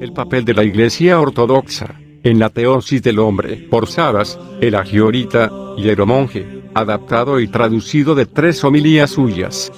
El papel de la Iglesia Ortodoxa en la teosis del hombre, por Sabas, el agiorita, hieromonje, adaptado y traducido de 3 homilías suyas.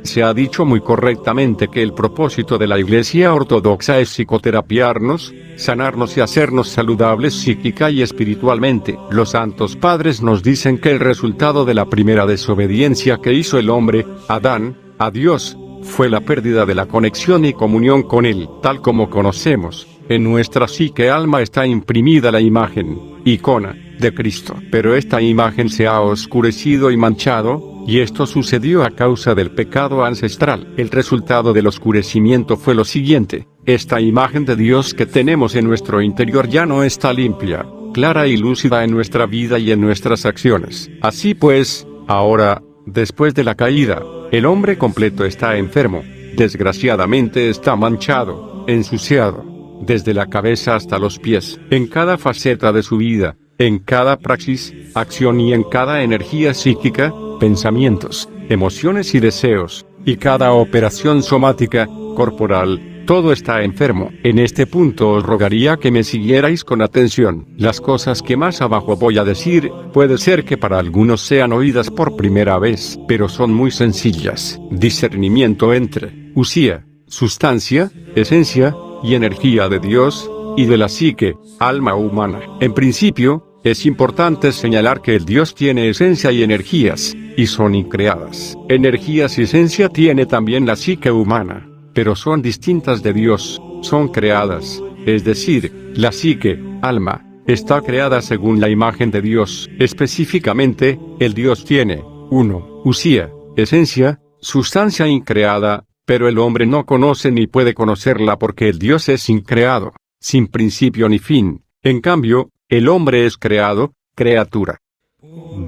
Se ha dicho muy correctamente que el propósito de la Iglesia Ortodoxa es psicoterapiarnos, sanarnos y hacernos saludables psíquica y espiritualmente. Los santos padres nos dicen que el resultado de la primera desobediencia que hizo el hombre, Adán, a Dios, fue la pérdida de la conexión y comunión con Él. Tal como conocemos, en nuestra psique alma está imprimida la imagen, icona, de Cristo. Pero esta imagen se ha oscurecido y manchado, y esto sucedió a causa del pecado ancestral. El resultado del oscurecimiento fue lo siguiente: esta imagen de Dios que tenemos en nuestro interior ya no está limpia, clara y lúcida en nuestra vida y en nuestras acciones. Así pues, ahora, después de la caída, el hombre completo está enfermo, desgraciadamente está manchado, ensuciado, desde la cabeza hasta los pies, en cada faceta de su vida, en cada praxis, acción y en cada energía psíquica, pensamientos, emociones y deseos, y cada operación somática, corporal. Todo está enfermo. En este punto os rogaría que me siguierais con atención. Las cosas que más abajo voy a decir, puede ser que para algunos sean oídas por primera vez, pero son muy sencillas. Discernimiento entre usía, sustancia, esencia, y energía de Dios, y de la psique, alma humana. En principio, es importante señalar que el Dios tiene esencia y energías, y son increadas. Energías y esencia tiene también la psique humana, pero son distintas de Dios, son creadas, es decir, la psique, alma, está creada según la imagen de Dios. Específicamente, el Dios tiene 1. Usía, esencia, sustancia increada, pero el hombre no conoce ni puede conocerla porque el Dios es increado, sin principio ni fin. En cambio, el hombre es creado, criatura.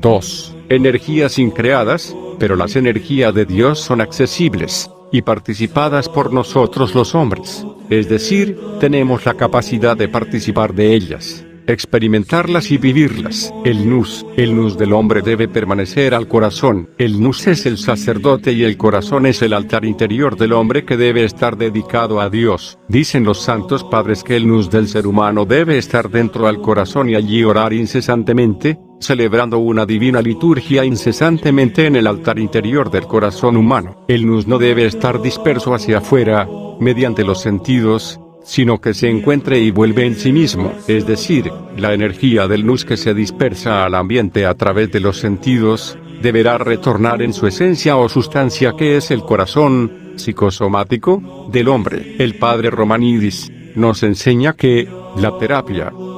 2. Energías increadas, pero las energías de Dios son accesibles y participadas por nosotros los hombres, es decir, tenemos la capacidad de participar de ellas, experimentarlas y vivirlas. El nous del hombre debe permanecer al corazón. El nous es el sacerdote y el corazón es el altar interior del hombre que debe estar dedicado a Dios. Dicen los santos padres que el nous del ser humano debe estar dentro al corazón y allí orar incesantemente, celebrando una divina liturgia incesantemente en el altar interior del corazón humano. El nous no debe estar disperso hacia afuera, mediante los sentidos, sino que se encuentre y vuelve en sí mismo, es decir, la energía del nous que se dispersa al ambiente a través de los sentidos, deberá retornar en su esencia o sustancia que es el corazón psicosomático del hombre. El padre Romanidis nos enseña que la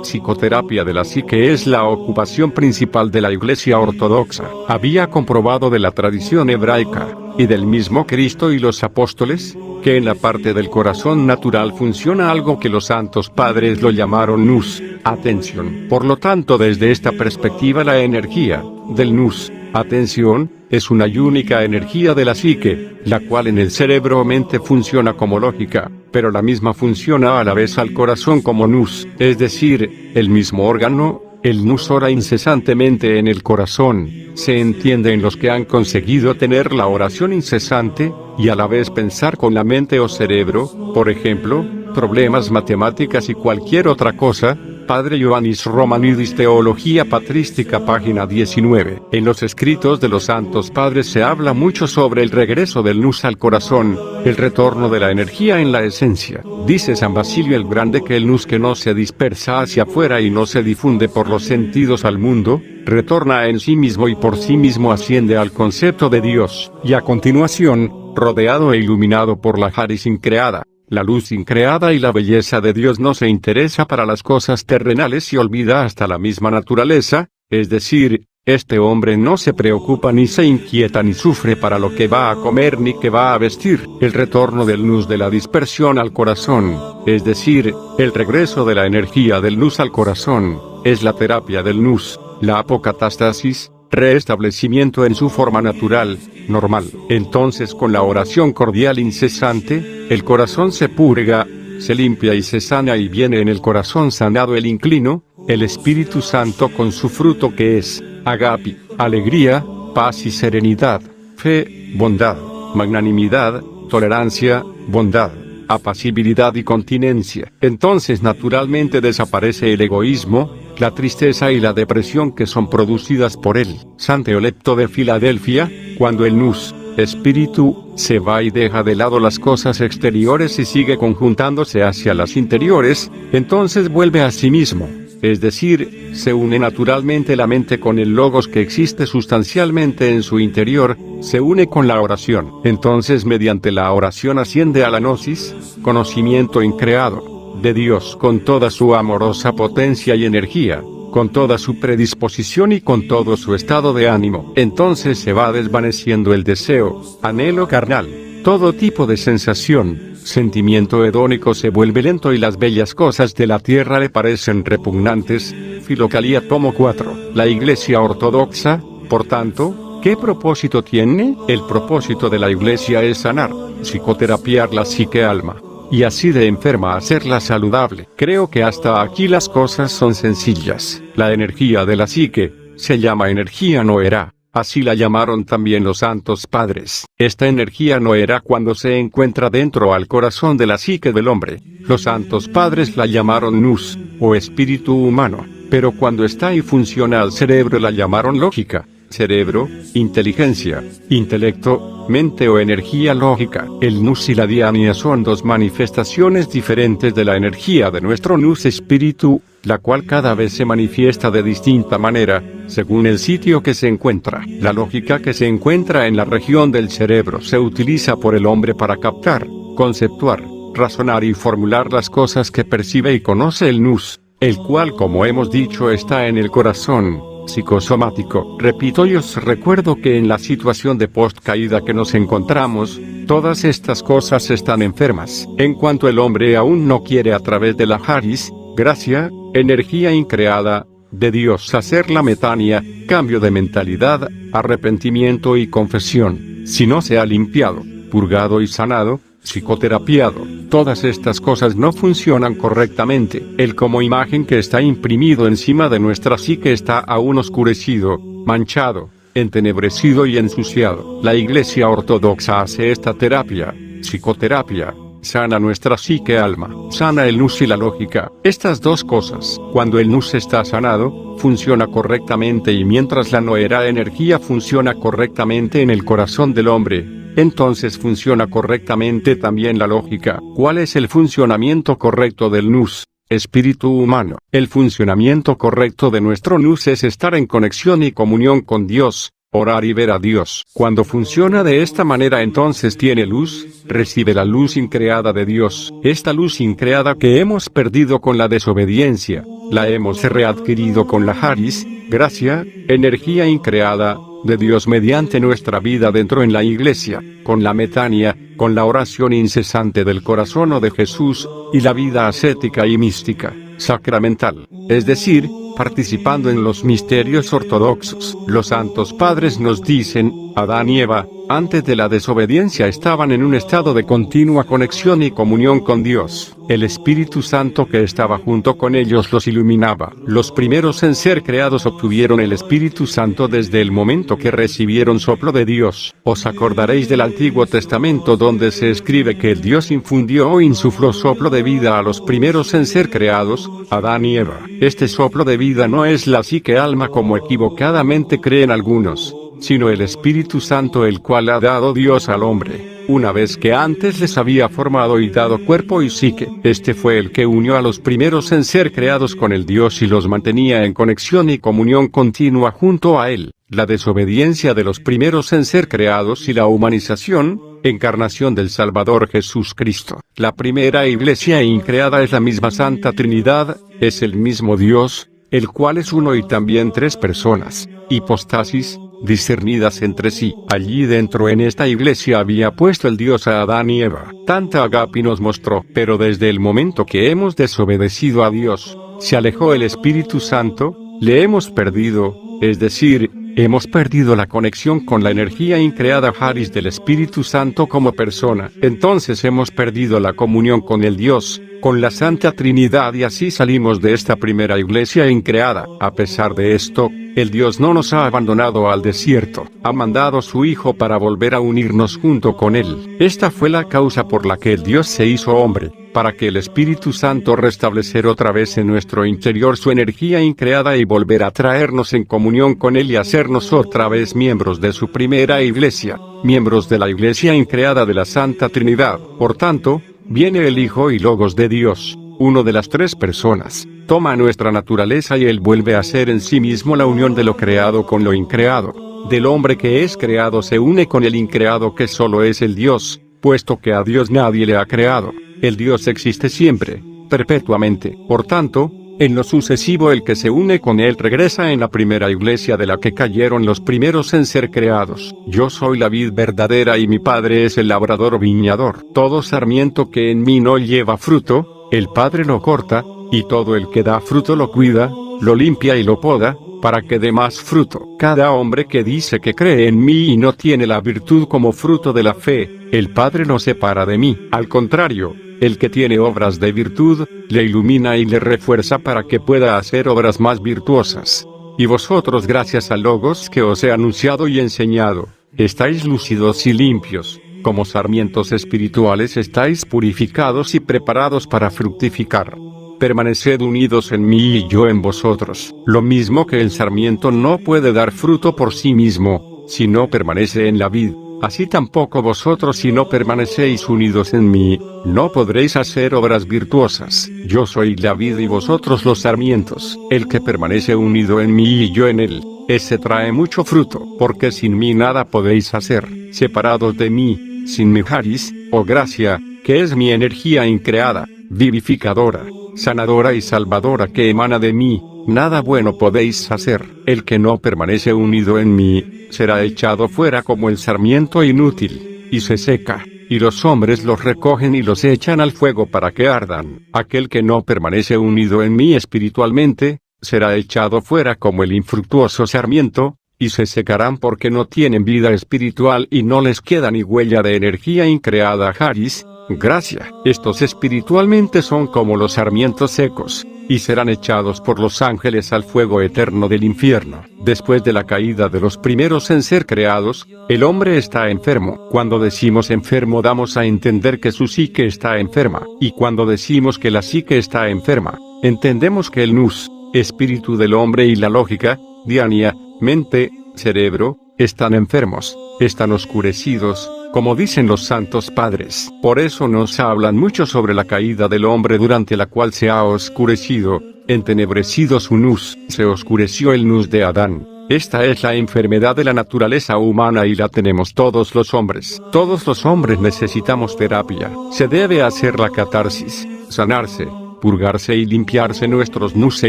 psicoterapia de la psique es la ocupación principal de la Iglesia Ortodoxa. Había comprobado de la tradición hebraica, y del mismo Cristo y los apóstoles, que en la parte del corazón natural funciona algo que los santos padres lo llamaron nous, atención. Por lo tanto, desde esta perspectiva la energía del nous, atención, es una y única energía de la psique, la cual en el cerebro o mente funciona como lógica, pero la misma funciona a la vez al corazón como nous, es decir, el mismo órgano. El nous ora incesantemente en el corazón. Se entiende en los que han conseguido tener la oración incesante, y a la vez pensar con la mente o cerebro, por ejemplo, problemas matemáticas y cualquier otra cosa. Padre Ioannis Romanidis, Teología Patrística, página 19. En los escritos de los santos padres se habla mucho sobre el regreso del nous al corazón, el retorno de la energía en la esencia. Dice San Basilio el Grande que el nous que no se dispersa hacia afuera y no se difunde por los sentidos al mundo, retorna en sí mismo y por sí mismo asciende al concepto de Dios. Y a continuación, rodeado e iluminado por la Haris increada, la luz increada y la belleza de Dios, no se interesa para las cosas terrenales y olvida hasta la misma naturaleza, es decir, este hombre no se preocupa ni se inquieta ni sufre para lo que va a comer ni que va a vestir. El retorno del nous de la dispersión al corazón, es decir, el regreso de la energía del nous al corazón, es la terapia del nous, la apocatástasis, restablecimiento en su forma natural, normal. Entonces, con la oración cordial incesante, el corazón se purga, se limpia y se sana, y viene en el corazón sanado el inclino, el Espíritu Santo con su fruto que es agapi, alegría, paz y serenidad, fe, bondad, magnanimidad, tolerancia, bondad, apacibilidad y continencia. Entonces naturalmente desaparece el egoísmo, la tristeza y la depresión que son producidas por él. San Teolepto de Filadelfia, cuando el nous, espíritu, se va y deja de lado las cosas exteriores y sigue conjuntándose hacia las interiores, entonces vuelve a sí mismo. Es decir, se une naturalmente la mente con el logos que existe sustancialmente en su interior, se une con la oración. Entonces mediante la oración asciende a la gnosis, conocimiento increado, de Dios con toda su amorosa potencia y energía, con toda su predisposición y con todo su estado de ánimo. Entonces se va desvaneciendo el deseo, anhelo carnal, todo tipo de sensación, sentimiento hedónico se vuelve lento y las bellas cosas de la tierra le parecen repugnantes. Filocalía tomo 4. La Iglesia Ortodoxa, por tanto, ¿qué propósito tiene? El propósito de la Iglesia es sanar, psicoterapiar la psique-alma, y así de enferma hacerla saludable. Creo que hasta aquí las cosas son sencillas. La energía de la psique se llama energía noera. Así la llamaron también los santos padres. Esta energía no era cuando se encuentra dentro al corazón de la psique del hombre. Los santos padres la llamaron nous, o espíritu humano, pero cuando está y funciona al cerebro la llamaron lógica. Cerebro, inteligencia, intelecto, mente o energía lógica. El nous y la diania son dos manifestaciones diferentes de la energía de nuestro nous espíritu, la cual cada vez se manifiesta de distinta manera, según el sitio que se encuentra. La lógica que se encuentra en la región del cerebro se utiliza por el hombre para captar, conceptuar, razonar y formular las cosas que percibe y conoce el nous, el cual, como hemos dicho, está en el corazón psicosomático. Repito y os recuerdo que en la situación de post-caída que nos encontramos, todas estas cosas están enfermas. En cuanto el hombre aún no quiere a través de la Haris, gracia, energía increada, de Dios hacer la metania, cambio de mentalidad, arrepentimiento y confesión, si no se ha limpiado, purgado y sanado, psicoterapiado, todas estas cosas no funcionan correctamente. El como imagen que está imprimido encima de nuestra psique está aún oscurecido, manchado, entenebrecido y ensuciado. La Iglesia Ortodoxa hace esta terapia, psicoterapia, sana nuestra psique-alma, sana el nous y la lógica. Estas dos cosas, cuando el nous está sanado, funciona correctamente y mientras la noera energía funciona correctamente en el corazón del hombre, entonces funciona correctamente también la lógica. ¿Cuál es el funcionamiento correcto del nous, espíritu humano? El funcionamiento correcto de nuestro nous es estar en conexión y comunión con Dios, orar y ver a Dios. Cuando funciona de esta manera entonces tiene luz, recibe la luz increada de Dios. Esta luz increada que hemos perdido con la desobediencia, la hemos readquirido con la Haris, gracia, energía increada, de Dios mediante nuestra vida dentro en la Iglesia, con la metania, con la oración incesante del corazón o de Jesús, y la vida ascética y mística, sacramental, es decir, participando en los misterios ortodoxos. Los santos padres nos dicen, Adán y Eva, antes de la desobediencia estaban en un estado de continua conexión y comunión con Dios. El Espíritu Santo que estaba junto con ellos los iluminaba. Los primeros en ser creados obtuvieron el Espíritu Santo desde el momento que recibieron soplo de Dios. Os acordaréis del Antiguo Testamento donde se escribe que el Dios infundió o insufló soplo de vida a los primeros en ser creados, Adán y Eva. Este soplo de vida no es la psique-alma como equivocadamente creen algunos, sino el Espíritu Santo el cual ha dado Dios al hombre, una vez que antes les había formado y dado cuerpo y psique. Este fue el que unió a los primeros en ser creados con el Dios y los mantenía en conexión y comunión continua junto a él. La desobediencia de los primeros en ser creados y la humanización, encarnación del Salvador Jesús Cristo. La primera Iglesia increada es la misma Santa Trinidad, es el mismo Dios, el cual es uno y también tres personas, hipostasis, discernidas entre sí. Allí dentro en esta Iglesia había puesto el Dios a Adán y Eva. Tanta agape nos mostró, pero desde el momento que hemos desobedecido a Dios, se alejó el Espíritu Santo, le hemos perdido, es decir, Hemos perdido la conexión con la energía increada Haris del Espíritu Santo como persona. Entonces hemos perdido la comunión con el Dios, con la Santa Trinidad, y así salimos de esta primera iglesia increada. A pesar de esto, el Dios no nos ha abandonado al desierto. Ha mandado a su Hijo para volver a unirnos junto con Él. Esta fue la causa por la que el Dios se hizo hombre, para que el Espíritu Santo restablecer otra vez en nuestro interior su energía increada y volver a traernos en comunión con Él y hacernos otra vez miembros de su primera iglesia, miembros de la iglesia increada de la Santa Trinidad. Por tanto, viene el Hijo y Logos de Dios, uno de las tres personas, toma nuestra naturaleza y Él vuelve a ser en sí mismo la unión de lo creado con lo increado. Del hombre que es creado se une con el increado que solo es el Dios, puesto que a Dios nadie le ha creado. El Dios existe siempre, perpetuamente. Por tanto, en lo sucesivo el que se une con Él regresa en la primera iglesia de la que cayeron los primeros en ser creados. Yo soy la vid verdadera y mi Padre es el labrador viñador. Todo sarmiento que en mí no lleva fruto, el Padre lo corta, y todo el que da fruto lo cuida, lo limpia y lo poda, para que dé más fruto. Cada hombre que dice que cree en mí y no tiene la virtud como fruto de la fe, el Padre lo separa de mí. Al contrario, el que tiene obras de virtud, le ilumina y le refuerza para que pueda hacer obras más virtuosas. Y vosotros, gracias al Logos que os he anunciado y enseñado, estáis lúcidos y limpios, como sarmientos espirituales estáis purificados y preparados para fructificar. Permaneced unidos en mí y yo en vosotros. Lo mismo que el sarmiento no puede dar fruto por sí mismo, si no permanece en la vid, así tampoco vosotros si no permanecéis unidos en mí, no podréis hacer obras virtuosas. Yo soy la vid y vosotros los sarmientos. El que permanece unido en mí y yo en él, ese trae mucho fruto, porque sin mí nada podéis hacer. Separados de mí, sin mi Haris, o gracia, que es mi energía increada, vivificadora, sanadora y salvadora que emana de mí, nada bueno podéis hacer. El que no permanece unido en mí, será echado fuera como el sarmiento inútil, y se seca, y los hombres los recogen y los echan al fuego para que ardan. Aquel que no permanece unido en mí espiritualmente, será echado fuera como el infructuoso sarmiento, y se secarán porque no tienen vida espiritual y no les queda ni huella de energía increada Haris, gracia. Estos espiritualmente son como los sarmientos secos, y serán echados por los ángeles al fuego eterno del infierno. Después de la caída de los primeros en ser creados, el hombre está enfermo. Cuando decimos enfermo damos a entender que su psique está enferma, y cuando decimos que la psique está enferma, entendemos que el nous, espíritu del hombre, y la lógica, diania, mente, cerebro, están enfermos, están oscurecidos, como dicen los santos padres. Por eso nos hablan mucho sobre la caída del hombre, durante la cual se ha oscurecido, entenebrecido su nous, se oscureció el nous de Adán. Esta es la enfermedad de la naturaleza humana y la tenemos todos los hombres. Todos los hombres necesitamos terapia. Se debe hacer la catarsis, sanarse, purgarse y limpiarse nuestros nous e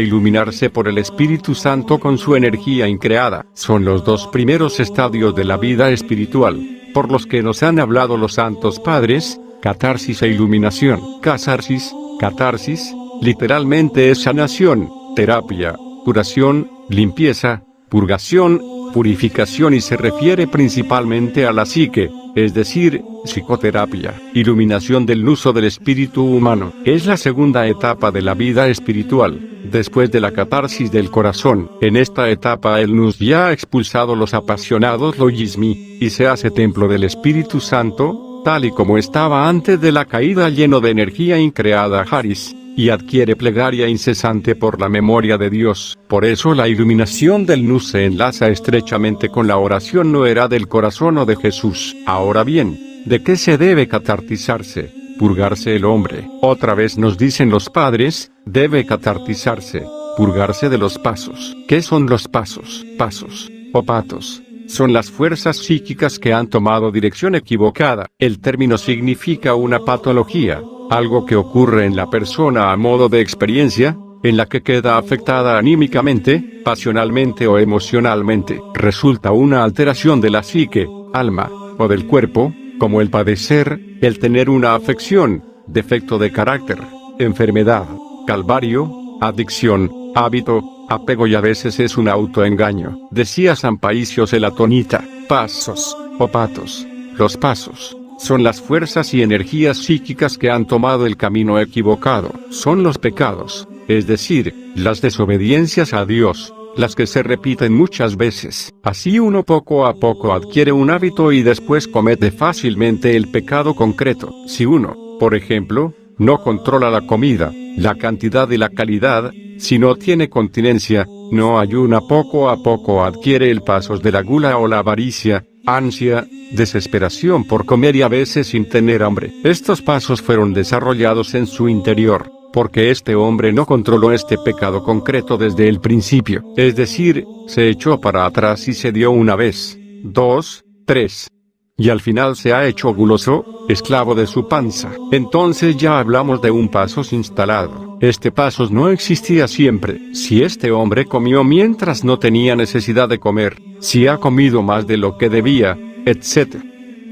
iluminarse por el Espíritu Santo con su energía increada. Son los dos primeros estadios de la vida espiritual, por los que nos han hablado los santos padres: catarsis e iluminación. Catarsis, literalmente es sanación, terapia, curación, limpieza, purgación, purificación, y se refiere principalmente a la psique, es decir, psicoterapia. Iluminación del nous del espíritu humano. Es la segunda etapa de la vida espiritual, después de la catarsis del corazón. En esta etapa el nous ya ha expulsado los apasionados logismi, y se hace templo del Espíritu Santo, tal y como estaba antes de la caída, lleno de energía increada Haris, y adquiere plegaria incesante por la memoria de Dios. Por eso la iluminación del nous se enlaza estrechamente con la oración no era del corazón o de Jesús. Ahora bien, ¿de qué se debe catartizarse, purgarse el hombre? Otra vez nos dicen los padres, debe catartizarse, purgarse de los pasos. ¿Qué son los pasos? Pasos, o patos, son las fuerzas psíquicas que han tomado dirección equivocada. El término significa una patología, algo que ocurre en la persona a modo de experiencia, en la que queda afectada anímicamente, pasionalmente o emocionalmente. Resulta una alteración de la psique, alma, o del cuerpo, como el padecer, el tener una afección, defecto de carácter, enfermedad, calvario, adicción, hábito, apego y a veces es un autoengaño. Decía San Paísio Selatonita, pasos, o patos. Los pasos son las fuerzas y energías psíquicas que han tomado el camino equivocado. Son los pecados, es decir, las desobediencias a Dios, las que se repiten muchas veces. Así uno poco a poco adquiere un hábito y después comete fácilmente el pecado concreto. Si uno, por ejemplo, no controla la comida, la cantidad y la calidad, si no tiene continencia, no ayuna, poco a poco adquiere el pasos de la gula o la avaricia, ansia, desesperación por comer y a veces sin tener hambre. Estos pasos fueron desarrollados en su interior, porque este hombre no controló este pecado concreto desde el principio. Es decir, se echó para atrás y se dio una vez, 2, 3. Y al final se ha hecho guloso, esclavo de su panza. Entonces ya hablamos de un pasos instalado. Este pasos no existía siempre. Si este hombre comió mientras no tenía necesidad de comer, si ha comido más de lo que debía, etc.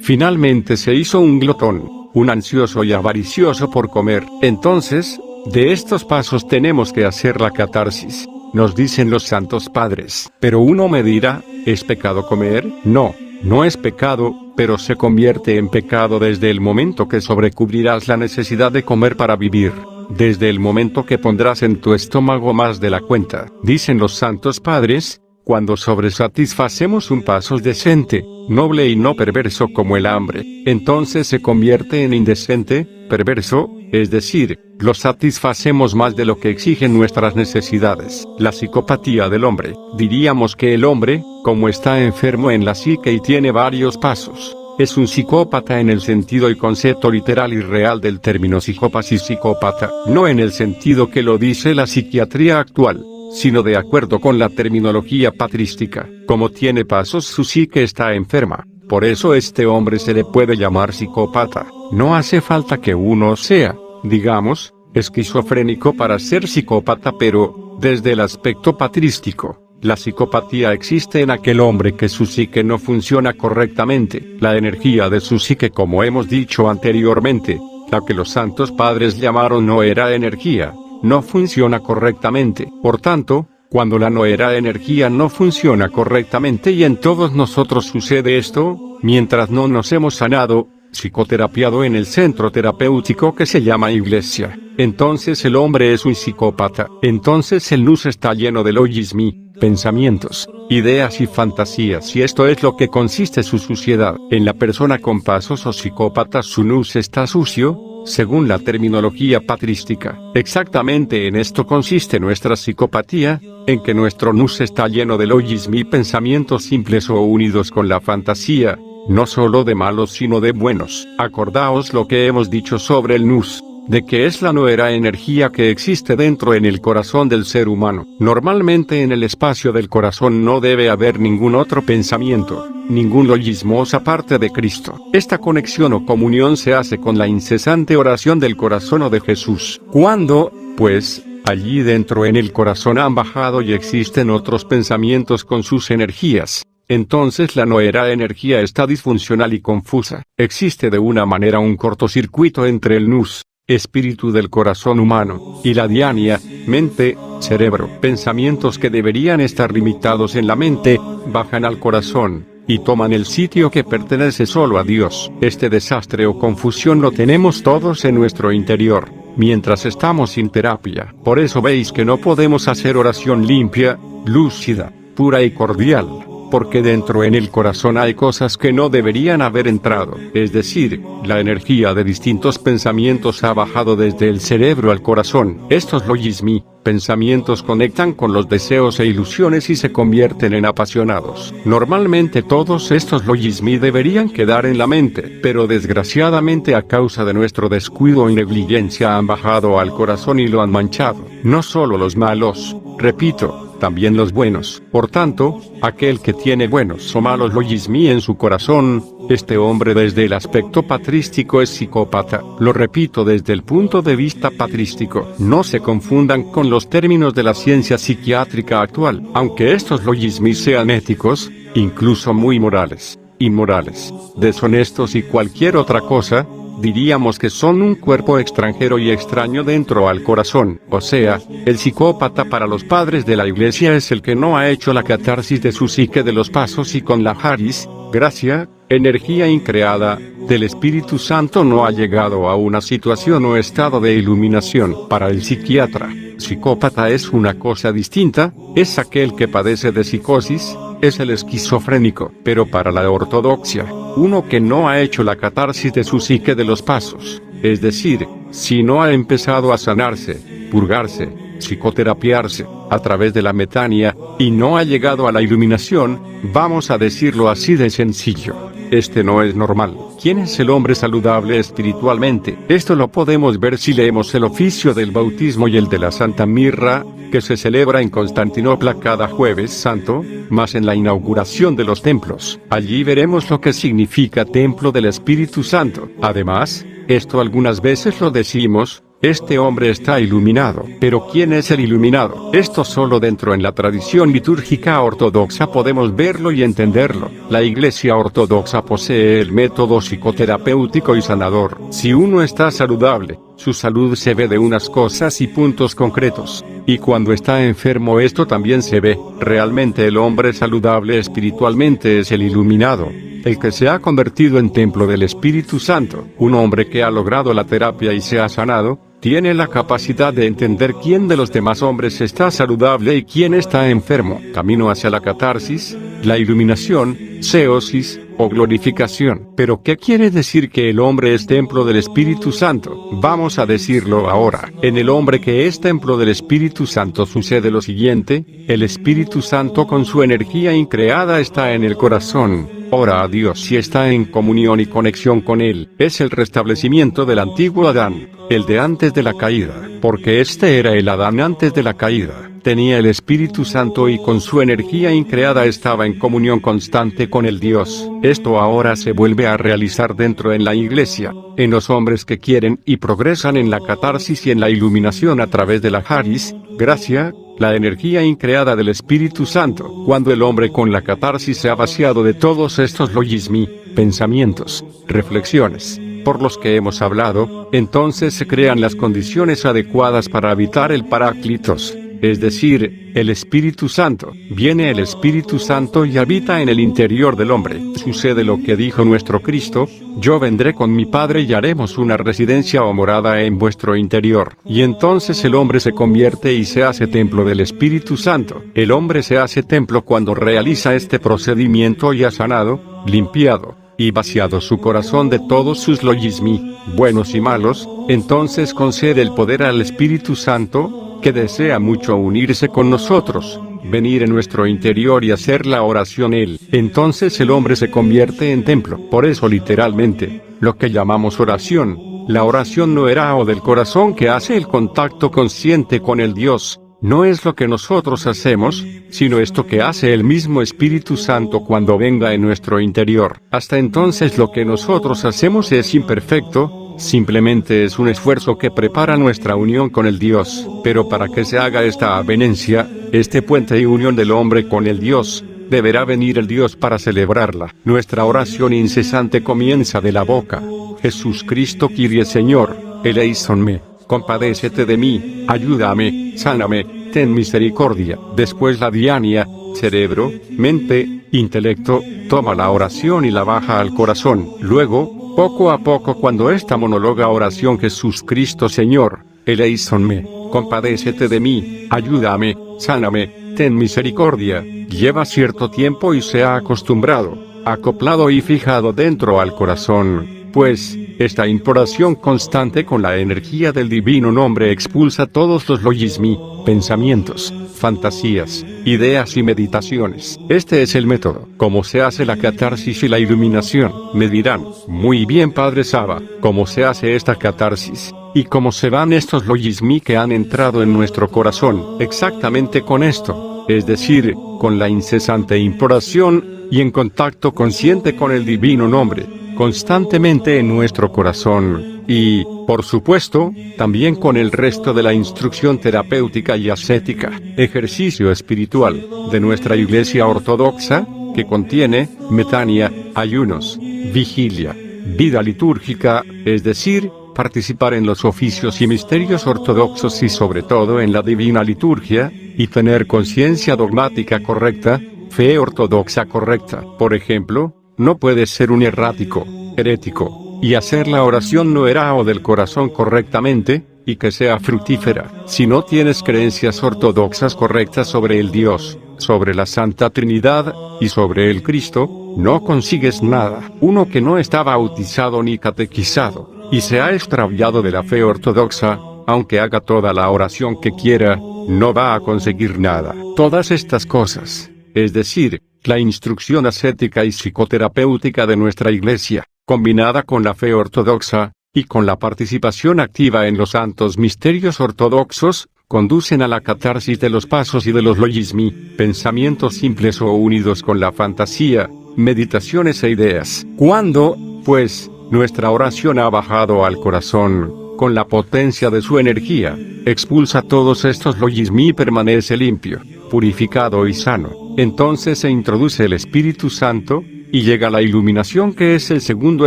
Finalmente se hizo un glotón, un ansioso y avaricioso por comer. Entonces, de estos pasos tenemos que hacer la catarsis, nos dicen los santos padres. Pero uno me dirá, ¿es pecado comer? No, no es pecado, pero se convierte en pecado desde el momento que sobrecubrirás la necesidad de comer para vivir, desde el momento que pondrás en tu estómago más de la cuenta. Dicen los santos padres, cuando sobresatisfacemos un pasos decente, noble y no perverso como el hambre, entonces se convierte en indecente, perverso, es decir, lo satisfacemos más de lo que exigen nuestras necesidades. La psicopatía del hombre. Diríamos que el hombre, como está enfermo en la psique y tiene varios pasos, es un psicópata en el sentido y concepto literal y real del término psicópata y psicópata, no en el sentido que lo dice la psiquiatría actual, sino de acuerdo con la terminología patrística. Como tiene pasos, su psique está enferma. Por eso este hombre se le puede llamar psicópata. No hace falta que uno sea, digamos, esquizofrénico para ser psicópata, pero, desde el aspecto patrístico, la psicopatía existe en aquel hombre que su psique no funciona correctamente. La energía de su psique, como hemos dicho anteriormente, la que los santos padres llamaron no era energía, no funciona correctamente. Por tanto, cuando la no era energía no funciona correctamente y en todos nosotros sucede esto, mientras no nos hemos sanado, psicoterapiado en el centro terapéutico que se llama iglesia, entonces el hombre es un psicópata. Entonces el nous está lleno de logismi, pensamientos, ideas y fantasías, y esto es lo que consiste su suciedad. En la persona con pasos o psicópata su nous está sucio, según la terminología patrística. Exactamente en esto consiste nuestra psicopatía, en que nuestro nous está lleno de logismi, pensamientos simples o unidos con la fantasía, no solo de malos sino de buenos. Acordaos lo que hemos dicho sobre el nous, de que es la nueva energía que existe dentro en el corazón del ser humano. Normalmente en el espacio del corazón no debe haber ningún otro pensamiento, ningún logismos aparte de Cristo. Esta conexión o comunión se hace con la incesante oración del corazón o de Jesús. Cuando, pues, allí dentro en el corazón han bajado y existen otros pensamientos con sus energías, entonces la nueva energía está disfuncional y confusa. Existe de una manera un cortocircuito entre el nous, espíritu del corazón humano, y la diania, mente, cerebro. Pensamientos que deberían estar limitados en la mente, bajan al corazón, y toman el sitio que pertenece solo a Dios. Este desastre o confusión lo tenemos todos en nuestro interior, mientras estamos sin terapia. Por eso veis que no podemos hacer oración limpia, lúcida, pura y cordial, porque dentro en el corazón hay cosas que no deberían haber entrado. Es decir, la energía de distintos pensamientos ha bajado desde el cerebro al corazón. Estos logismi, pensamientos conectan con los deseos e ilusiones y se convierten en apasionados. Normalmente todos estos logismi deberían quedar en la mente, pero desgraciadamente a causa de nuestro descuido y negligencia han bajado al corazón y lo han manchado. No solo los malos, repito, también los buenos. Por tanto, aquel que tiene buenos o malos logismi en su corazón, este hombre desde el aspecto patrístico es psicópata. Lo repito desde el punto de vista patrístico. No se confundan con los términos de la ciencia psiquiátrica actual. Aunque estos logismi sean éticos, incluso muy morales, inmorales, deshonestos y cualquier otra cosa, diríamos que son un cuerpo extranjero y extraño dentro al corazón. O sea, el psicópata para los padres de la Iglesia es el que no ha hecho la catarsis de su psique de los pasos y con la Haris, gracia, energía increada, del Espíritu Santo no ha llegado a una situación o estado de iluminación. Para el psiquiatra, psicópata es una cosa distinta, es aquel que padece de psicosis, es el esquizofrénico. Pero para la ortodoxia, uno que no ha hecho la catarsis de su psique de los pasos, es decir, si no ha empezado a sanarse, purgarse, psicoterapiarse, a través de la metania, y no ha llegado a la iluminación, vamos a decirlo así de sencillo. Este no es normal. ¿Quién es el hombre saludable espiritualmente? Esto lo podemos ver si leemos el oficio del bautismo y el de la Santa Mirra, que se celebra en Constantinopla cada Jueves Santo, más en la inauguración de los templos. Allí veremos lo que significa templo del Espíritu Santo. Además, esto algunas veces lo decimos, este hombre está iluminado. Pero ¿quién es el iluminado? Esto solo dentro en la tradición litúrgica ortodoxa podemos verlo y entenderlo. La Iglesia ortodoxa posee el método psicoterapéutico y sanador. Si uno está saludable, su salud se ve de unas cosas y puntos concretos. Y cuando está enfermo esto también se ve. Realmente el hombre saludable espiritualmente es el iluminado, el que se ha convertido en templo del Espíritu Santo. Un hombre que ha logrado la terapia y se ha sanado, tiene la capacidad de entender quién de los demás hombres está saludable y quién está enfermo. Camino hacia la catarsis, la iluminación, seosis, o glorificación. Pero ¿qué quiere decir que el hombre es templo del Espíritu Santo? Vamos a decirlo ahora. En el hombre que es templo del Espíritu Santo sucede lo siguiente: el Espíritu Santo con su energía increada está en el corazón, ora a Dios y está en comunión y conexión con Él. Es el restablecimiento del antiguo Adán, el de antes de la caída, porque este era el Adán antes de la caída. Tenía el Espíritu Santo y con su energía increada estaba en comunión constante con el Dios. Esto ahora se vuelve a realizar dentro en la Iglesia, en los hombres que quieren y progresan en la catarsis y en la iluminación a través de la Haris, gracia, la energía increada del Espíritu Santo. Cuando el hombre con la catarsis se ha vaciado de todos estos logismi, pensamientos, reflexiones, por los que hemos hablado, entonces se crean las condiciones adecuadas para habitar el Paráclitos, es decir, el Espíritu Santo. Viene el Espíritu Santo y habita en el interior del hombre. Sucede lo que dijo nuestro Cristo: yo vendré con mi Padre y haremos una residencia o morada en vuestro interior. Y entonces el hombre se convierte y se hace templo del Espíritu Santo. El hombre se hace templo cuando realiza este procedimiento y ha sanado, limpiado y vaciado su corazón de todos sus logismi, buenos y malos. Entonces concede el poder al Espíritu Santo, que desea mucho unirse con nosotros, venir en nuestro interior y hacer la oración Él. Entonces el hombre se convierte en templo. Por eso literalmente, lo que llamamos oración, la oración no era o del corazón que hace el contacto consciente con el Dios. No es lo que nosotros hacemos, sino esto que hace el mismo Espíritu Santo cuando venga en nuestro interior. Hasta entonces lo que nosotros hacemos es imperfecto, simplemente es un esfuerzo que prepara nuestra unión con el Dios. Pero para que se haga esta avenencia, este puente y unión del hombre con el Dios, deberá venir el Dios para celebrarla. Nuestra oración incesante comienza de la boca: Jesús Cristo Kyrie Señor, eleisonme, compadécete de mí, ayúdame, sáname, ten misericordia. Después la diania, cerebro, mente, intelecto, toma la oración y la baja al corazón. Luego, poco a poco, cuando esta monóloga oración: Jesús Cristo Señor, eleisonme, compadécete de mí, ayúdame, sáname, ten misericordia, lleva cierto tiempo y se ha acostumbrado, acoplado y fijado dentro al corazón, pues esta imploración constante con la energía del divino nombre expulsa todos los logismi, pensamientos, fantasías, ideas y meditaciones. Este es el método. ¿Cómo se hace la catarsis y la iluminación? Me dirán: muy bien, Padre Saba, ¿cómo se hace esta catarsis? ¿Y cómo se van estos logismi que han entrado en nuestro corazón? Exactamente con esto, es decir, con la incesante imploración, y en contacto consciente con el divino nombre, constantemente en nuestro corazón, y, por supuesto, también con el resto de la instrucción terapéutica y ascética, ejercicio espiritual, de nuestra Iglesia ortodoxa, que contiene metania, ayunos, vigilia, vida litúrgica, es decir, participar en los oficios y misterios ortodoxos y sobre todo en la divina liturgia, y tener conciencia dogmática correcta, fe ortodoxa correcta. Por ejemplo, no puedes ser un errático, herético, y hacer la oración noerao del corazón correctamente, y que sea fructífera. Si no tienes creencias ortodoxas correctas sobre el Dios, sobre la Santa Trinidad, y sobre el Cristo, no consigues nada. Uno que no está bautizado ni catequizado, y se ha extraviado de la fe ortodoxa, aunque haga toda la oración que quiera, no va a conseguir nada. Todas estas cosas, es decir, la instrucción ascética y psicoterapéutica de nuestra Iglesia, combinada con la fe ortodoxa, y con la participación activa en los santos misterios ortodoxos, conducen a la catarsis de los pasos y de los logismi, pensamientos simples o unidos con la fantasía, meditaciones e ideas. Cuando, pues, nuestra oración ha bajado al corazón, con la potencia de su energía, expulsa todos estos logismi y permanece limpio, purificado y sano. Entonces se introduce el Espíritu Santo, y llega la iluminación, que es el segundo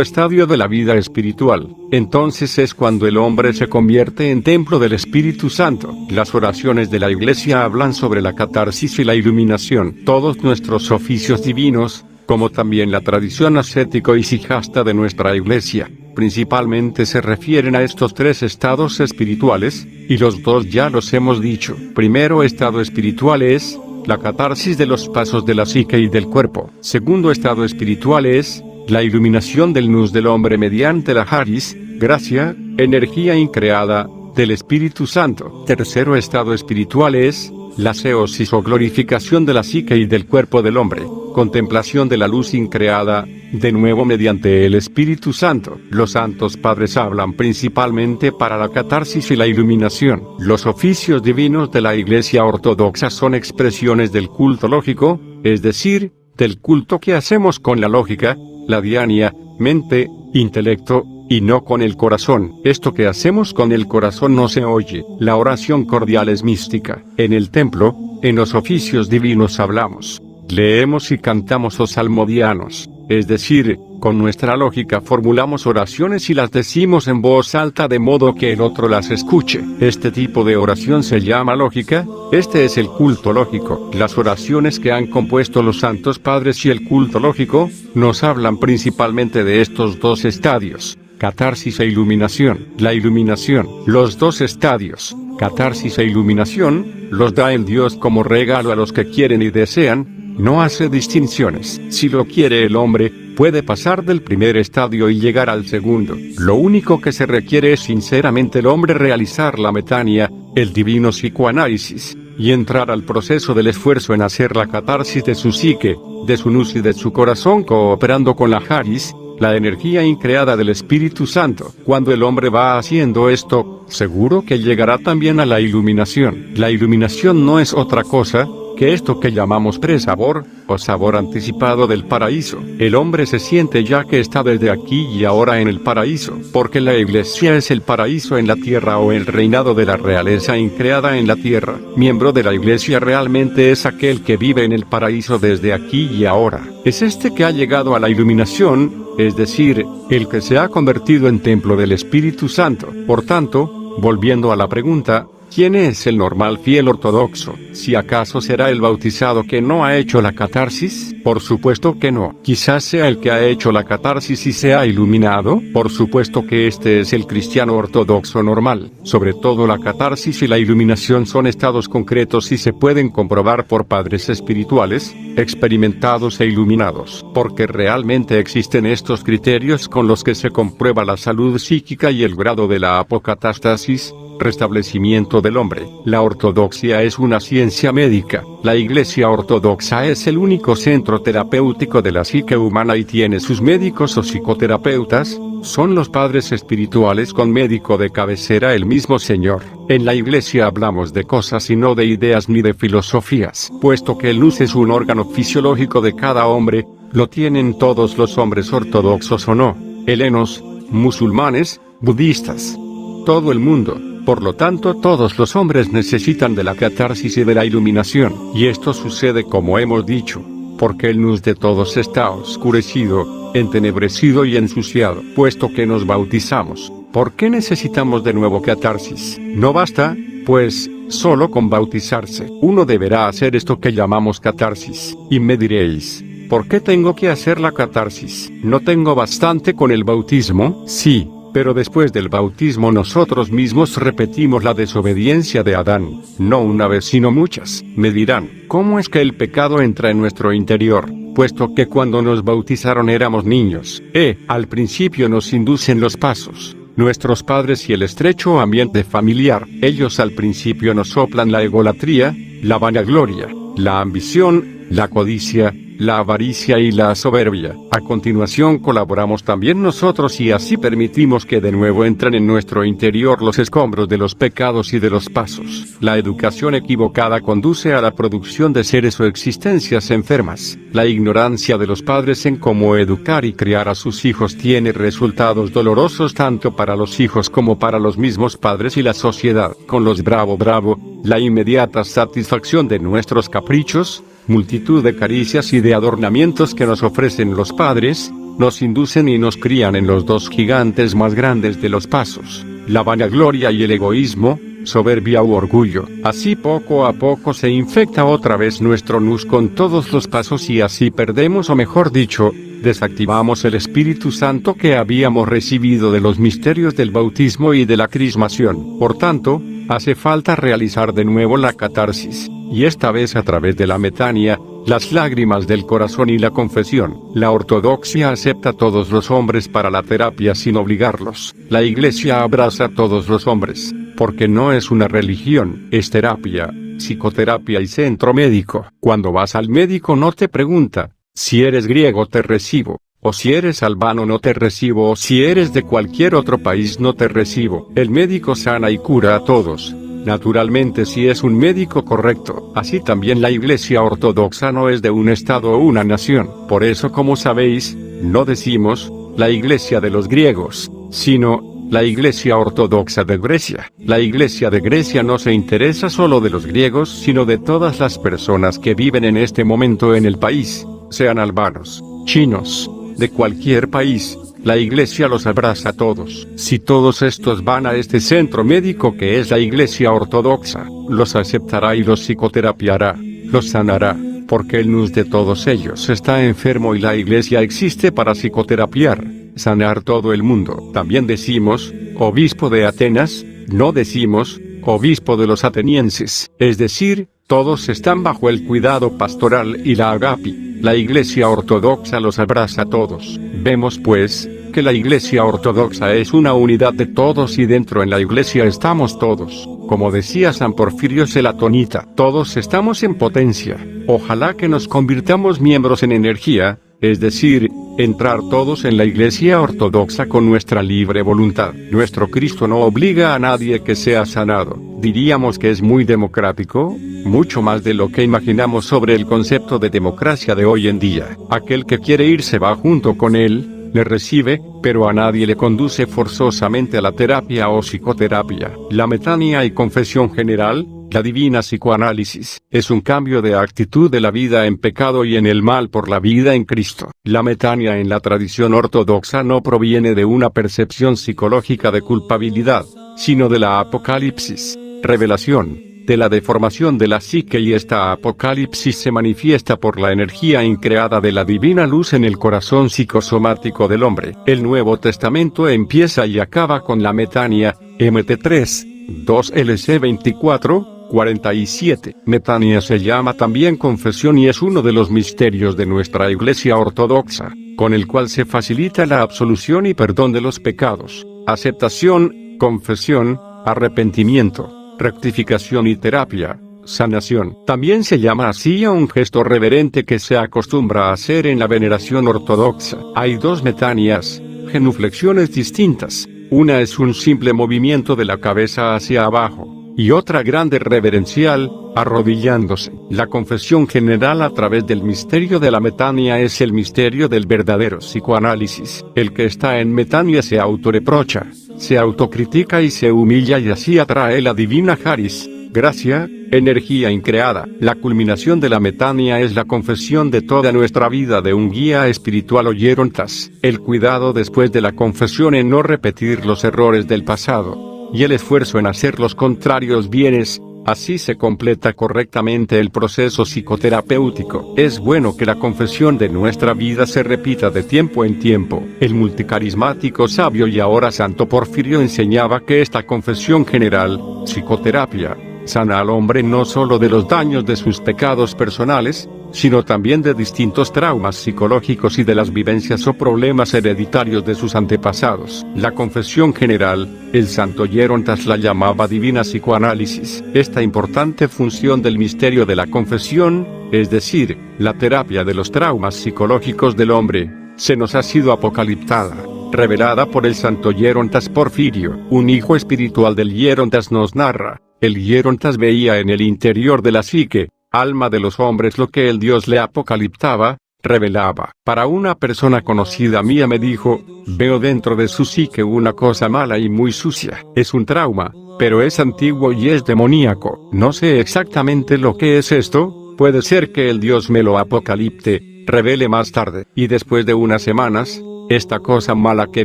estadio de la vida espiritual. Entonces es cuando el hombre se convierte en templo del Espíritu Santo. Las oraciones de la Iglesia hablan sobre la catarsis y la iluminación. Todos nuestros oficios divinos, como también la tradición ascético y sijasta de nuestra Iglesia, principalmente se refieren a estos tres estados espirituales, y los dos ya los hemos dicho. Primero estado espiritual es la catarsis de los pasos de la psique y del cuerpo. Segundo estado espiritual es la iluminación del nous del hombre mediante la haris, gracia, energía increada, del Espíritu Santo. Tercero estado espiritual es la seosis o glorificación de la psique y del cuerpo del hombre, contemplación de la luz increada, de nuevo mediante el Espíritu Santo. Los santos padres hablan principalmente para la catarsis y la iluminación. Los oficios divinos de la Iglesia ortodoxa son expresiones del culto lógico, es decir, del culto que hacemos con la lógica, la diania, mente, intelecto, y no con el corazón. Esto que hacemos con el corazón no se oye. La oración cordial es mística. En el templo, en los oficios divinos hablamos, leemos y cantamos los salmodianos, es decir, con nuestra lógica formulamos oraciones y las decimos en voz alta de modo que el otro las escuche. Este tipo de oración se llama lógica. Este es el culto lógico. Las oraciones que han compuesto los santos padres y el culto lógico, nos hablan principalmente de estos dos estadios, catarsis e iluminación. La iluminación, los dos estadios, catarsis e iluminación, los da el Dios como regalo a los que quieren y desean, no hace distinciones. Si lo quiere el hombre, puede pasar del primer estadio y llegar al segundo. Lo único que se requiere es sinceramente el hombre realizar la metania, el divino psicoanálisis, y entrar al proceso del esfuerzo en hacer la catarsis de su psique, de su nous y de su corazón, cooperando con la haris, la energía increada del Espíritu Santo. Cuando el hombre va haciendo esto, seguro que llegará también a la iluminación. La iluminación no es otra cosa que esto que llamamos presabor, o sabor anticipado del paraíso. El hombre se siente ya que está desde aquí y ahora en el paraíso, porque la Iglesia es el paraíso en la tierra o el reinado de la realeza increada en la tierra. Miembro de la Iglesia realmente es aquel que vive en el paraíso desde aquí y ahora. Es este que ha llegado a la iluminación, es decir, el que se ha convertido en templo del Espíritu Santo. Por tanto, volviendo a la pregunta, ¿quién es el normal fiel ortodoxo? ¿Si acaso será el bautizado que no ha hecho la catarsis? Por supuesto que no. Quizás sea el que ha hecho la catarsis y se ha iluminado. Por supuesto que este es el cristiano ortodoxo normal. Sobre todo la catarsis y la iluminación son estados concretos y se pueden comprobar por padres espirituales, experimentados e iluminados. Porque realmente existen estos criterios con los que se comprueba la salud psíquica y el grado de la apocatástasis, restablecimiento del hombre. La ortodoxia es una ciencia médica. La Iglesia ortodoxa es el único centro terapéutico de la psique humana y tiene sus médicos o psicoterapeutas, son los padres espirituales con médico de cabecera el mismo Señor. En la Iglesia hablamos de cosas y no de ideas ni de filosofías. Puesto que el nous es un órgano fisiológico de cada hombre, lo tienen todos los hombres ortodoxos o no, helenos, musulmanes, budistas, todo el mundo. Por lo tanto, todos los hombres necesitan de la catarsis y de la iluminación, y esto sucede como hemos dicho, porque el nous de todos está oscurecido, entenebrecido y ensuciado. Puesto que nos bautizamos, ¿por qué necesitamos de nuevo catarsis? ¿No basta, pues, solo con bautizarse? Uno deberá hacer esto que llamamos catarsis. Y me diréis, ¿por qué tengo que hacer la catarsis? ¿No tengo bastante con el bautismo? Sí, pero después del bautismo nosotros mismos repetimos la desobediencia de Adán, no una vez sino muchas. Me dirán, ¿cómo es que el pecado entra en nuestro interior? Puesto que cuando nos bautizaron éramos niños. Al principio nos inducen los pasos, nuestros padres y el estrecho ambiente familiar. Ellos al principio nos soplan la egolatría, la vanagloria, la ambición, la codicia, la avaricia y la soberbia. A continuación colaboramos también nosotros y así permitimos que de nuevo entren en nuestro interior los escombros de los pecados y de los pasos. La educación equivocada conduce a la producción de seres o existencias enfermas. La ignorancia de los padres en cómo educar y criar a sus hijos tiene resultados dolorosos tanto para los hijos como para los mismos padres y la sociedad. Con los bravo, la inmediata satisfacción de nuestros caprichos, multitud de caricias y de adornamientos que nos ofrecen los padres, nos inducen y nos crían en los dos gigantes más grandes de los pasos, la vanagloria y el egoísmo, soberbia u orgullo. Así poco a poco se infecta otra vez nuestro nus con todos los pasos y así perdemos, o mejor dicho, desactivamos el Espíritu Santo que habíamos recibido de los misterios del bautismo y de la crismación. Por tanto, hace falta realizar de nuevo la catarsis, y esta vez a través de la metania, las lágrimas del corazón y la confesión. La ortodoxia acepta a todos los hombres para la terapia sin obligarlos. La Iglesia abraza a todos los hombres, porque no es una religión, es terapia, psicoterapia y centro médico. Cuando vas al médico no te pregunta, si eres griego te recibo, o si eres albano no te recibo, o si eres de cualquier otro país no te recibo. El médico sana y cura a todos. Naturalmente si es un médico correcto. Así también la Iglesia ortodoxa no es de un estado o una nación. Por eso, como sabéis, no decimos, la Iglesia de los griegos, sino, la Iglesia ortodoxa de Grecia. La Iglesia de Grecia no se interesa solo de los griegos, sino de todas las personas que viven en este momento en el país, sean albanos, chinos, de cualquier país. La Iglesia los abraza a todos. Si todos estos van a este centro médico que es la Iglesia ortodoxa, los aceptará y los psicoterapiará, los sanará, porque el nus de todos ellos está enfermo y la Iglesia existe para psicoterapiar, sanar todo el mundo. También decimos, obispo de Atenas, no decimos, obispo de los atenienses. Es decir, todos están bajo el cuidado pastoral y la agapi. La Iglesia ortodoxa los abraza a todos. Vemos pues, que la Iglesia ortodoxa es una unidad de todos y dentro en la Iglesia estamos todos. Como decía San Porfirio Selatonita, todos estamos en potencia. Ojalá que nos convirtamos miembros en energía, es decir, entrar todos en la Iglesia ortodoxa con nuestra libre voluntad. Nuestro Cristo no obliga a nadie que sea sanado. Diríamos que es muy democrático, mucho más de lo que imaginamos sobre el concepto de democracia de hoy en día. Aquel que quiere irse va junto con él, le recibe, pero a nadie le conduce forzosamente a la terapia o psicoterapia. La metania y confesión general, la divina psicoanálisis, es un cambio de actitud de la vida en pecado y en el mal por la vida en Cristo. La metania en la tradición ortodoxa no proviene de una percepción psicológica de culpabilidad, sino de la apocalipsis, revelación, de la deformación de la psique, y esta apocalipsis se manifiesta por la energía increada de la divina luz en el corazón psicosomático del hombre. El Nuevo Testamento empieza y acaba con la metania, MT3, 2 LC 24, 47. Metania se llama también confesión y es uno de los misterios de nuestra Iglesia ortodoxa, con el cual se facilita la absolución y perdón de los pecados, aceptación, confesión, arrepentimiento, rectificación y terapia, sanación. También se llama así a un gesto reverente que se acostumbra a hacer en la veneración ortodoxa. Hay dos metanias, genuflexiones distintas. Una es un simple movimiento de la cabeza hacia abajo, y otra grande reverencial, arrodillándose. La confesión general a través del misterio de la metania es el misterio del verdadero psicoanálisis. El que está en metania se autorreprocha, se autocritica y se humilla, y así atrae la divina charis, gracia, energía increada. La culminación de la metania es la confesión de toda nuestra vida de un guía espiritual o Yerontas, el cuidado después de la confesión en no repetir los errores del pasado, y el esfuerzo en hacer los contrarios bienes. Así se completa correctamente el proceso psicoterapéutico. Es bueno que la confesión de nuestra vida se repita de tiempo en tiempo. El multicarismático sabio y ahora santo Porfirio enseñaba que esta confesión general, psicoterapia, sana al hombre no solo de los daños de sus pecados personales, sino también de distintos traumas psicológicos y de las vivencias o problemas hereditarios de sus antepasados. La confesión general, el santo Yerontas la llamaba divina psicoanálisis. Esta importante función del misterio de la confesión, es decir, la terapia de los traumas psicológicos del hombre, se nos ha sido apocaliptada, revelada por el santo Yerontas Porfirio. Un hijo espiritual del Yerontas nos narra: el Yerontas veía en el interior de la psique, alma de los hombres, lo que el Dios le apocaliptaba, revelaba. Para una persona conocida mía me dijo: veo dentro de su psique una cosa mala y muy sucia. Es un trauma, pero es antiguo y es demoníaco. No sé exactamente lo que es esto, puede ser que el Dios me lo apocalipte, revele más tarde. Y después de unas semanas, esta cosa mala que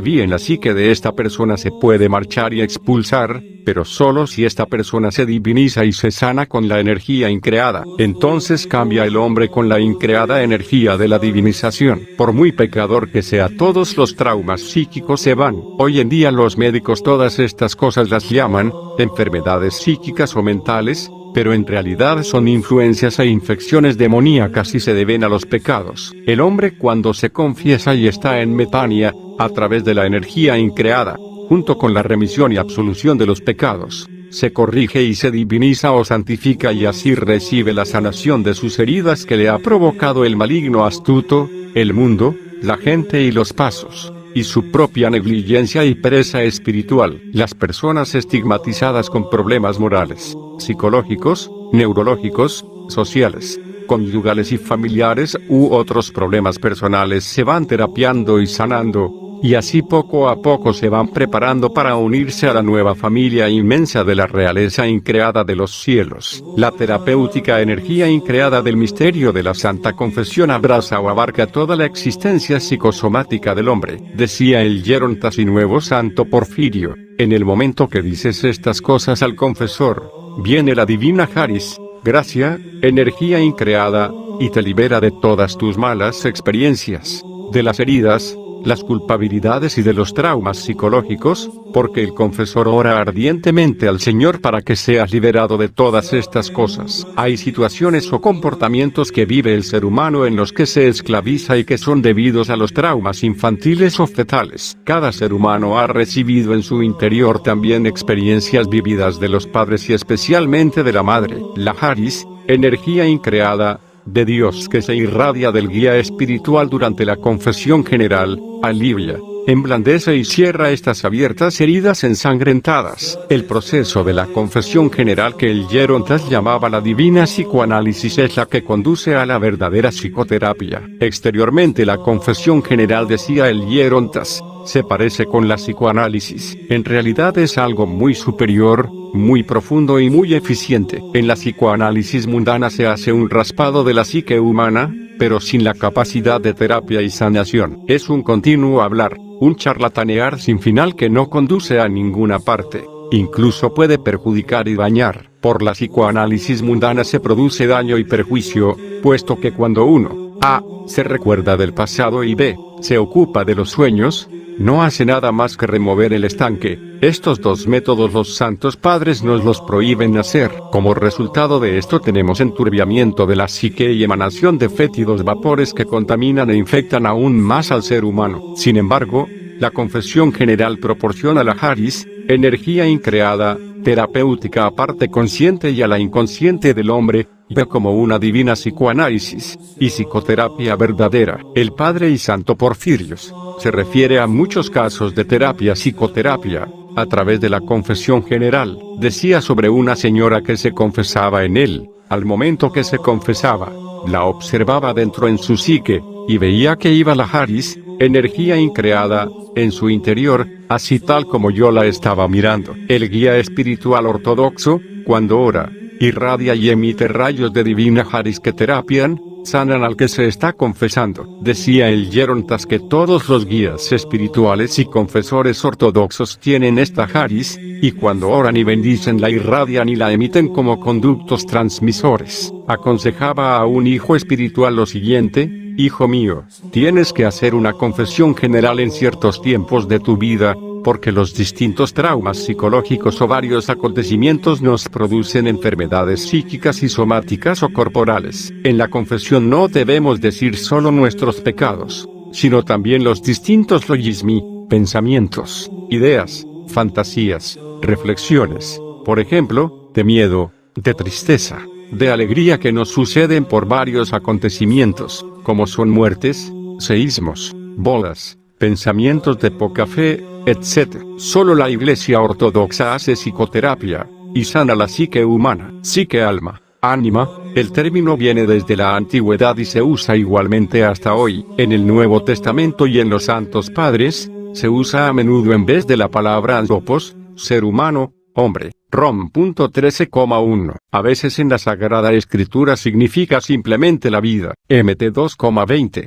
vi en la psique de esta persona se puede marchar y expulsar, pero solo si esta persona se diviniza y se sana con la energía increada. Entonces cambia el hombre con la increada energía de la divinización. Por muy pecador que sea, todos los traumas psíquicos se van. Hoy en día los médicos todas estas cosas las llaman enfermedades psíquicas o mentales, pero en realidad son influencias e infecciones demoníacas y se deben a los pecados. El hombre, cuando se confiesa y está en metania, a través de la energía increada, junto con la remisión y absolución de los pecados, se corrige y se diviniza o santifica, y así recibe la sanación de sus heridas que le ha provocado el maligno astuto, el mundo, la gente y los pasos, y su propia negligencia y pereza espiritual. Las personas estigmatizadas con problemas morales, psicológicos, neurológicos, sociales, conyugales y familiares u otros problemas personales se van terapiando y sanando, y así poco a poco se van preparando para unirse a la nueva familia inmensa de la realeza increada de los cielos. La terapéutica energía increada del misterio de la Santa Confesión abraza o abarca toda la existencia psicosomática del hombre. Decía el Yerontas y nuevo santo Porfirio: en el momento que dices estas cosas al confesor, viene la divina Charis, gracia, energía increada, y te libera de todas tus malas experiencias, de las heridas, las culpabilidades y de los traumas psicológicos, porque el confesor ora ardientemente al Señor para que seas liberado de todas estas cosas. Hay situaciones o comportamientos que vive el ser humano en los que se esclaviza y que son debidos a los traumas infantiles o fetales. Cada ser humano ha recibido en su interior también experiencias vividas de los padres y especialmente de la madre. La Charis, energía increada de Dios que se irradia del guía espiritual durante la confesión general, alivia, emblandece y cierra estas abiertas heridas ensangrentadas. El proceso de la confesión general, que el Yerontas llamaba la divina psicoanálisis, es la que conduce a la verdadera psicoterapia. Exteriormente la confesión general, decía el Yerontas, se parece con la psicoanálisis. En realidad es algo muy superior, muy profundo y muy eficiente. En la psicoanálisis mundana se hace un raspado de la psique humana, pero sin la capacidad de terapia y sanación. Es un continuo hablar, un charlatanear sin final que no conduce a ninguna parte. Incluso puede perjudicar y dañar. Por la psicoanálisis mundana se produce daño y perjuicio, puesto que cuando uno A. se recuerda del pasado y B. se ocupa de los sueños, no hace nada más que remover el estanque. Estos dos métodos los santos padres nos los prohíben hacer. Como resultado de esto tenemos enturbiamiento de la psique y emanación de fétidos vapores que contaminan e infectan aún más al ser humano. Sin embargo, la confesión general proporciona la Charis, energía increada, terapéutica aparte consciente y a la inconsciente del hombre, ve como una divina psicoanálisis y psicoterapia verdadera. El Padre y Santo Porfirios se refiere a muchos casos de psicoterapia, a través de la confesión general. Decía sobre una señora que se confesaba en él. Al momento que se confesaba, la observaba dentro en su psique, y veía que iba la Charis, energía increada, en su interior, así tal como yo la estaba mirando. El guía espiritual ortodoxo, cuando ora, irradia y emite rayos de divina Haris que terapian, sanan al que se está confesando. Decía el Gerontas que todos los guías espirituales y confesores ortodoxos tienen esta Haris, y cuando oran y bendicen la irradian y la emiten como conductos transmisores. Aconsejaba a un hijo espiritual lo siguiente: hijo mío, tienes que hacer una confesión general en ciertos tiempos de tu vida, porque los distintos traumas psicológicos o varios acontecimientos nos producen enfermedades psíquicas y somáticas o corporales. En la confesión no debemos decir solo nuestros pecados, sino también los distintos logismi, pensamientos, ideas, fantasías, reflexiones, por ejemplo, de miedo, de tristeza, de alegría que nos suceden por varios acontecimientos, como son muertes, seísmos, bodas, pensamientos de poca fe, etc. Solo la Iglesia Ortodoxa hace psicoterapia, y sana la psique humana. Psique, alma, ánima, el término viene desde la antigüedad y se usa igualmente hasta hoy. En el Nuevo Testamento y en los Santos Padres, se usa a menudo en vez de la palabra anthropos, ser humano, hombre. Rom. 13,1. A veces en la Sagrada Escritura significa simplemente la vida. MT 2,20.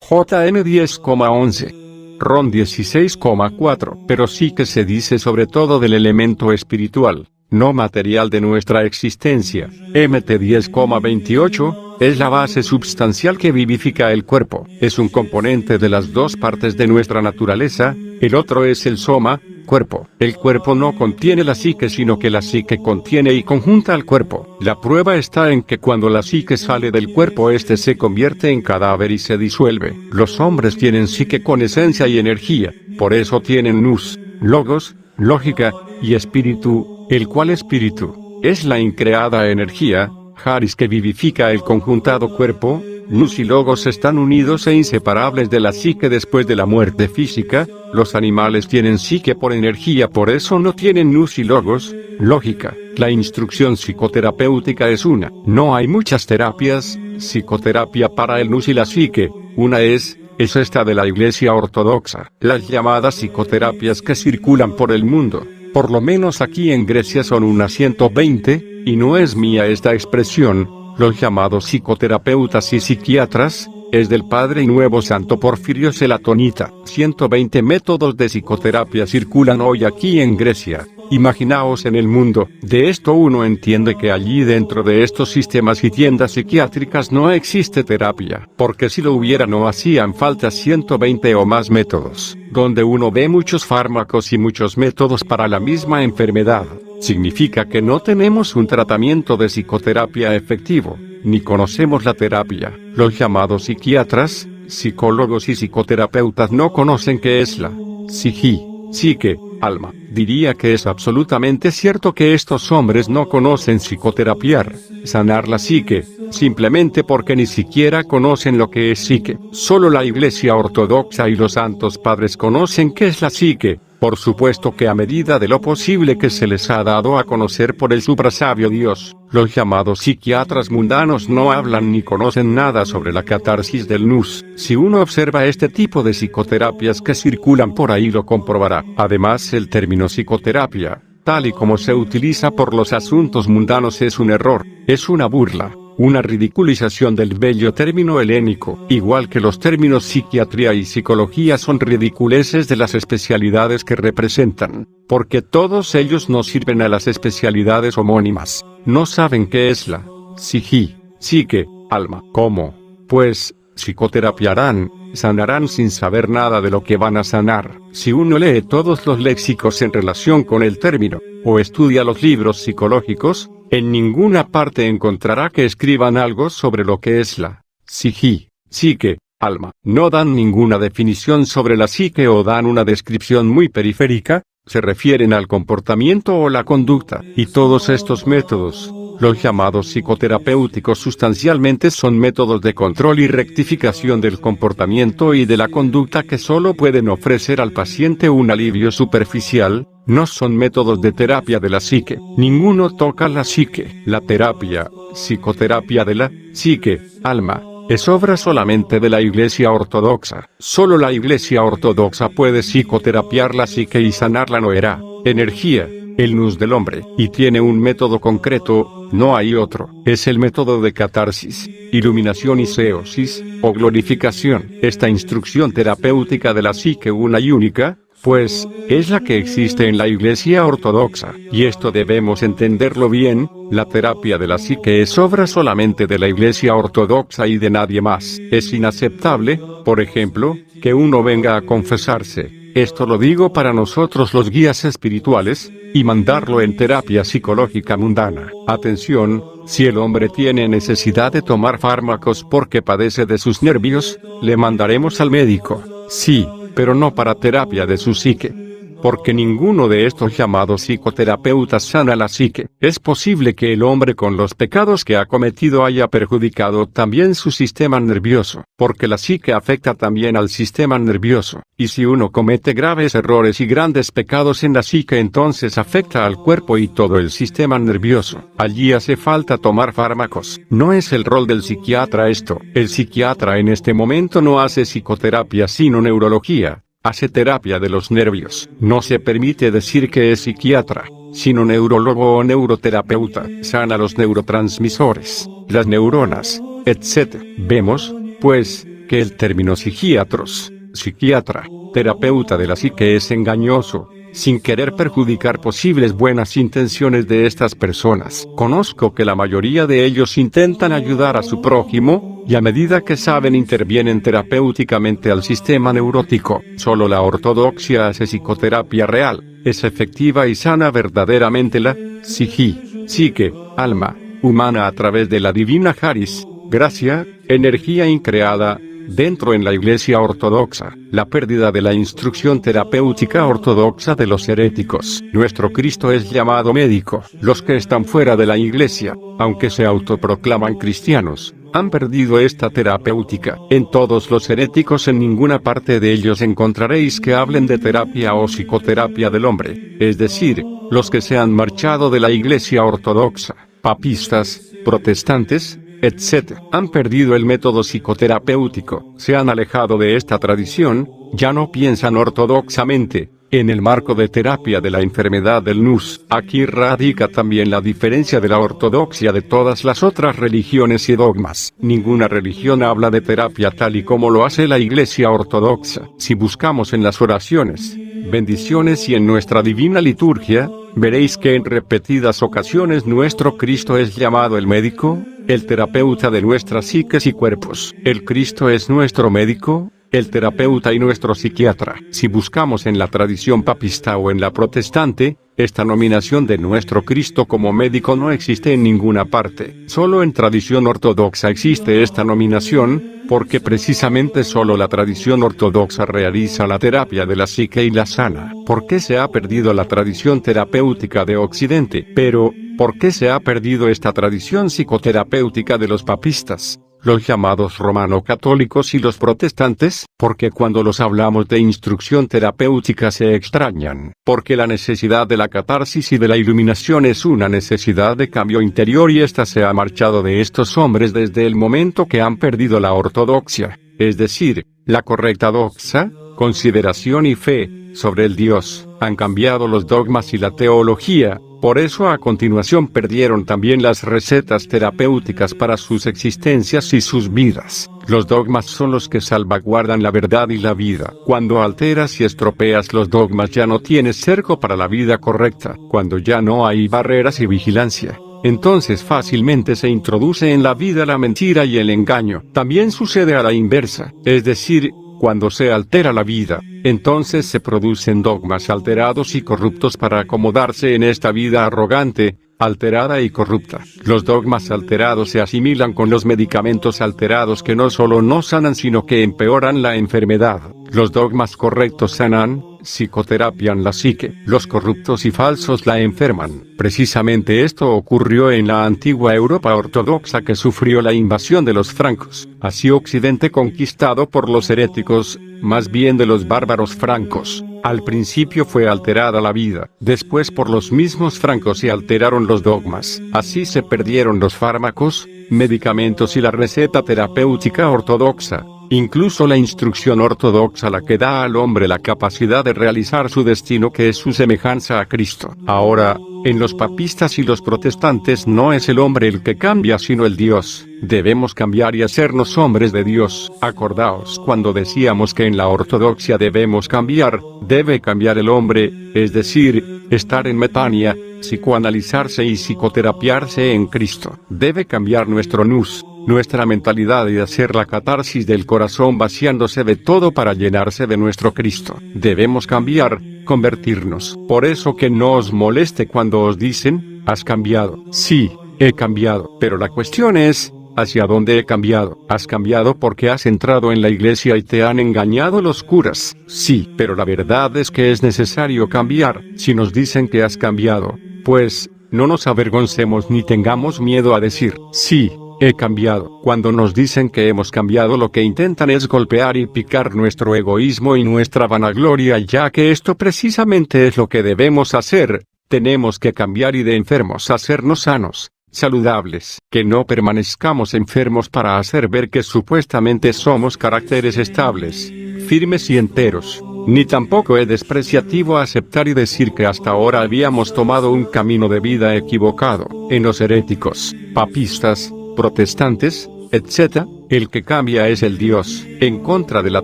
JN 10,11. Rom 16,4. Pero sí que se dice sobre todo del elemento espiritual, no material de nuestra existencia. MT 10,28. Es la base substancial que vivifica el cuerpo. Es un componente de las dos partes de nuestra naturaleza, el otro es el soma, cuerpo. El cuerpo no contiene la psique, sino que la psique contiene y conjunta al cuerpo. La prueba está en que cuando la psique sale del cuerpo, este se convierte en cadáver y se disuelve. Los hombres tienen psique con esencia y energía, por eso tienen nous, logos, lógica, y espíritu, el cual espíritu es la increada energía, Haris que vivifica el conjuntado cuerpo. Nous y logos están unidos e inseparables de la psique después de la muerte física. Los animales tienen psique por energía, por eso no tienen nous y logos, lógica. La instrucción psicoterapéutica es una. No hay muchas terapias, psicoterapia para el nous y la psique. Una es esta de la Iglesia Ortodoxa. Las llamadas psicoterapias que circulan por el mundo, por lo menos aquí en Grecia, son unas 120, y no es mía esta expresión. Los llamados psicoterapeutas y psiquiatras, es del Padre y Nuevo Santo Porfirio Selatonita. 120 métodos de psicoterapia circulan hoy aquí en Grecia. Imaginaos en el mundo. De esto uno entiende que allí dentro de estos sistemas y tiendas psiquiátricas no existe terapia, porque si lo hubiera no hacían falta 120 o más métodos, donde uno ve muchos fármacos y muchos métodos para la misma enfermedad. Significa que no tenemos un tratamiento de psicoterapia efectivo, ni conocemos la terapia. Los llamados psiquiatras, psicólogos y psicoterapeutas no conocen qué es la psique, alma. Diría que es absolutamente cierto que estos hombres no conocen psicoterapiar, sanar la psique, simplemente porque ni siquiera conocen lo que es psique. Solo la Iglesia Ortodoxa y los Santos Padres conocen qué es la psique. Por supuesto que a medida de lo posible que se les ha dado a conocer por el suprasabio Dios, los llamados psiquiatras mundanos no hablan ni conocen nada sobre la catarsis del nous. Si uno observa este tipo de psicoterapias que circulan por ahí lo comprobará. Además, el término psicoterapia, tal y como se utiliza por los asuntos mundanos, es un error, es una burla, una ridiculización del bello término helénico, igual que los términos psiquiatría y psicología son ridiculeces de las especialidades que representan, porque todos ellos no sirven a las especialidades homónimas. No saben qué es la psique, alma. ¿Cómo? Pues, psicoterapiarán, sanarán sin saber nada de lo que van a sanar. Si uno lee todos los léxicos en relación con el término, o estudia los libros psicológicos, en ninguna parte encontrará que escriban algo sobre lo que es la psique, alma. No dan ninguna definición sobre la psique o dan una descripción muy periférica, se refieren al comportamiento o la conducta. Y todos estos métodos, los llamados psicoterapéuticos, sustancialmente son métodos de control y rectificación del comportamiento y de la conducta que solo pueden ofrecer al paciente un alivio superficial. No son métodos de terapia de la psique. Ninguno toca la psique. La terapia, psicoterapia de la psique, alma, es obra solamente de la Iglesia Ortodoxa. Solo la Iglesia Ortodoxa puede psicoterapiar la psique y sanar la noera, energía, el nous del hombre, y tiene un método concreto, no hay otro. Es el método de catarsis, iluminación y seosis, o glorificación. Esta instrucción terapéutica de la psique una y única, pues, es la que existe en la Iglesia Ortodoxa, y esto debemos entenderlo bien. La terapia de la psique es obra solamente de la Iglesia Ortodoxa y de nadie más. Es inaceptable, por ejemplo, que uno venga a confesarse, esto lo digo para nosotros los guías espirituales, y mandarlo en terapia psicológica mundana. Atención, si el hombre tiene necesidad de tomar fármacos porque padece de sus nervios, le mandaremos al médico, sí, pero no para terapia de su psique. Porque ninguno de estos llamados psicoterapeutas sana la psique. Es posible que el hombre con los pecados que ha cometido haya perjudicado también su sistema nervioso, porque la psique afecta también al sistema nervioso, y si uno comete graves errores y grandes pecados en la psique, entonces afecta al cuerpo y todo el sistema nervioso. Allí hace falta tomar fármacos. No es el rol del psiquiatra esto. El psiquiatra en este momento no hace psicoterapia sino neurología. Hace terapia de los nervios. No se permite decir que es psiquiatra, sino neurólogo o neuroterapeuta. Sana los neurotransmisores, las neuronas, etc. Vemos, pues, que el término psiquiatra, terapeuta de la psique es engañoso, sin querer perjudicar posibles buenas intenciones de estas personas. Conozco que la mayoría de ellos intentan ayudar a su prójimo, y a medida que saben intervienen terapéuticamente al sistema neurótico. Solo la ortodoxia hace psicoterapia real, es efectiva y sana verdaderamente la psique, alma, humana a través de la divina Haris, gracia, energía increada, dentro en la Iglesia Ortodoxa, la pérdida de la instrucción terapéutica ortodoxa de los heréticos. Nuestro Cristo es llamado médico. Los que están fuera de la Iglesia, aunque se autoproclaman cristianos, han perdido esta terapéutica. En todos los heréticos, en ninguna parte de ellos encontraréis que hablen de terapia o psicoterapia del hombre, es decir, los que se han marchado de la Iglesia Ortodoxa, papistas, protestantes, etc. Han perdido el método psicoterapéutico, se han alejado de esta tradición, ya no piensan ortodoxamente, en el marco de terapia de la enfermedad del nous. Aquí radica también la diferencia de la ortodoxia de todas las otras religiones y dogmas. Ninguna religión habla de terapia tal y como lo hace la Iglesia Ortodoxa. Si buscamos en las oraciones, bendiciones y en nuestra divina liturgia, veréis que en repetidas ocasiones nuestro Cristo es llamado el médico, el terapeuta de nuestras psiques y cuerpos. El Cristo es nuestro médico, el terapeuta y nuestro psiquiatra. Si buscamos en la tradición papista o en la protestante, esta nominación de nuestro Cristo como médico no existe en ninguna parte. Solo en tradición ortodoxa existe esta nominación, porque precisamente solo la tradición ortodoxa realiza la terapia de la psique y la sana. ¿Por qué se ha perdido la tradición terapéutica de Occidente? Pero, ¿por qué se ha perdido esta tradición psicoterapéutica de los papistas, los llamados romano-católicos y los protestantes? Porque cuando los hablamos de instrucción terapéutica se extrañan, porque la necesidad de la catarsis y de la iluminación es una necesidad de cambio interior y esta se ha marchado de estos hombres desde el momento que han perdido la ortodoxia, es decir, la correcta doxa, consideración y fe, sobre el Dios. Han cambiado los dogmas y la teología. Por eso a continuación perdieron también las recetas terapéuticas para sus existencias y sus vidas. Los dogmas son los que salvaguardan la verdad y la vida. Cuando alteras y estropeas los dogmas ya no tienes cerco para la vida correcta. Cuando ya no hay barreras y vigilancia, entonces fácilmente se introduce en la vida la mentira y el engaño. También sucede a la inversa, es decir, cuando se altera la vida, entonces se producen dogmas alterados y corruptos para acomodarse en esta vida arrogante, alterada y corrupta. Los dogmas alterados se asimilan con los medicamentos alterados que no solo no sanan sino que empeoran la enfermedad. Los dogmas correctos sanan, psicoterapian la psique. Los corruptos y falsos la enferman. Precisamente esto ocurrió en la antigua Europa ortodoxa que sufrió la invasión de los francos. Así Occidente conquistado por los heréticos, más bien de los bárbaros francos. Al principio fue alterada la vida, después por los mismos francos se alteraron los dogmas. Así se perdieron los fármacos, medicamentos y la receta terapéutica ortodoxa. incluso la instrucción ortodoxa la que da al hombre la capacidad de realizar su destino, que es su semejanza a Cristo. Ahora, en los papistas y los protestantes no es el hombre el que cambia, sino el Dios. Debemos cambiar y hacernos hombres de Dios. Acordaos cuando decíamos que en la ortodoxia debemos cambiar, debe cambiar el hombre, es decir, estar en metania, psicoanalizarse y psicoterapiarse en Cristo. Debe cambiar nuestro nous, nuestra mentalidad, y hacer la catarsis del corazón vaciándose de todo para llenarse de nuestro Cristo. Debemos cambiar, convertirnos. Por eso que no os moleste cuando os dicen, has cambiado. Sí, he cambiado. Pero la cuestión es, ¿hacia dónde he cambiado? Has cambiado porque has entrado en la iglesia y te han engañado los curas. Sí, pero la verdad es que es necesario cambiar. Si nos dicen que has cambiado, pues, no nos avergoncemos ni tengamos miedo a decir, sí, he cambiado. Cuando nos dicen que hemos cambiado, lo que intentan es golpear y picar nuestro egoísmo y nuestra vanagloria, ya que esto precisamente es lo que debemos hacer. Tenemos que cambiar y de enfermos hacernos sanos, saludables. Que no permanezcamos enfermos para hacer ver que supuestamente somos caracteres estables, firmes y enteros. Ni tampoco es despreciativo aceptar y decir que hasta ahora habíamos tomado un camino de vida equivocado. En los heréticos, papistas, protestantes, etc., el que cambia es el Dios. En contra de la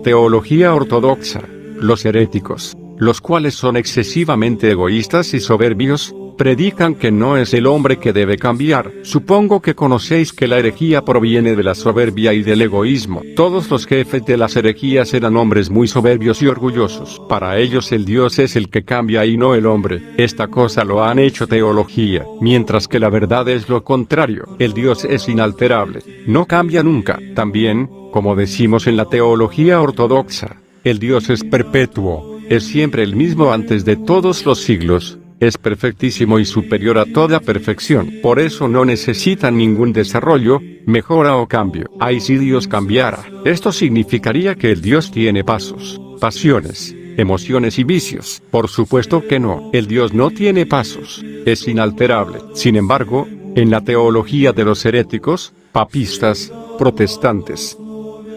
teología ortodoxa, los heréticos, los cuales son excesivamente egoístas y soberbios, predican que no es el hombre que debe cambiar. Supongo que conocéis que la herejía proviene de la soberbia y del egoísmo. Todos los jefes de las herejías eran hombres muy soberbios y orgullosos. Para ellos el Dios es el que cambia y no el hombre. Esta cosa lo han hecho teología, mientras que la verdad es lo contrario. El Dios es inalterable, no cambia nunca. También, como decimos en la teología ortodoxa, el Dios es perpetuo, es siempre el mismo antes de todos los siglos. Es perfectísimo y superior a toda perfección. Por eso no necesita ningún desarrollo, mejora o cambio. Ay, si Dios cambiara. Esto significaría que el Dios tiene pasos, pasiones, emociones y vicios. Por supuesto que no. El Dios no tiene pasos. Es inalterable. Sin embargo, en la teología de los heréticos, papistas, protestantes,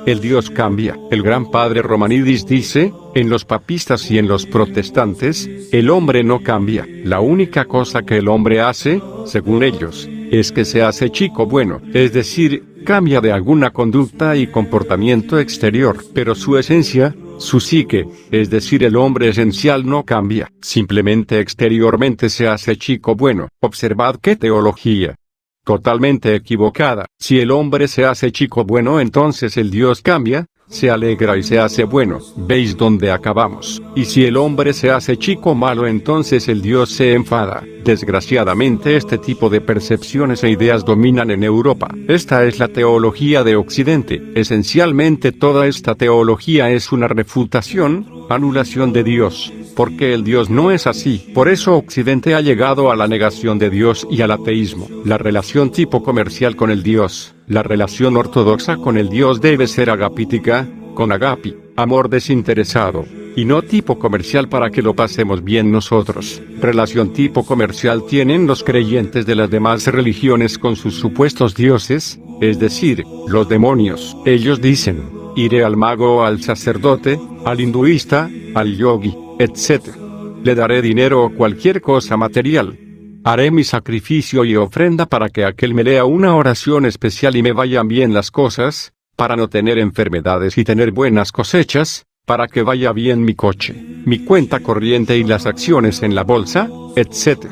el Dios cambia. El gran padre Romanidis dice, en los papistas y en los protestantes, el hombre no cambia. La única cosa que el hombre hace, según ellos, es que se hace chico bueno, es decir, cambia de alguna conducta y comportamiento exterior, pero su esencia, su psique, es decir, el hombre esencial no cambia, simplemente exteriormente se hace chico bueno. Observad qué teología totalmente equivocada. Si el hombre se hace chico bueno, entonces el Dios cambia, se alegra y se hace bueno. ¿Veis dónde acabamos? Y si el hombre se hace chico malo, entonces el Dios se enfada. Desgraciadamente este tipo de percepciones e ideas dominan en Europa. Esta es la teología de Occidente. Esencialmente toda esta teología es una refutación, anulación de Dios, porque el Dios no es así. Por eso Occidente ha llegado a la negación de Dios y al ateísmo. La relación tipo comercial con el Dios, la relación ortodoxa con el Dios debe ser agapítica, con agapi, amor desinteresado, y no tipo comercial para que lo pasemos bien nosotros. Relación tipo comercial tienen los creyentes de las demás religiones con sus supuestos dioses, es decir, los demonios. Ellos dicen, iré al mago o al sacerdote, al hinduista, al yogi, etc. Le daré dinero o cualquier cosa material. Haré mi sacrificio y ofrenda para que aquel me lea una oración especial y me vayan bien las cosas, para no tener enfermedades y tener buenas cosechas, para que vaya bien mi coche, mi cuenta corriente y las acciones en la bolsa, etc.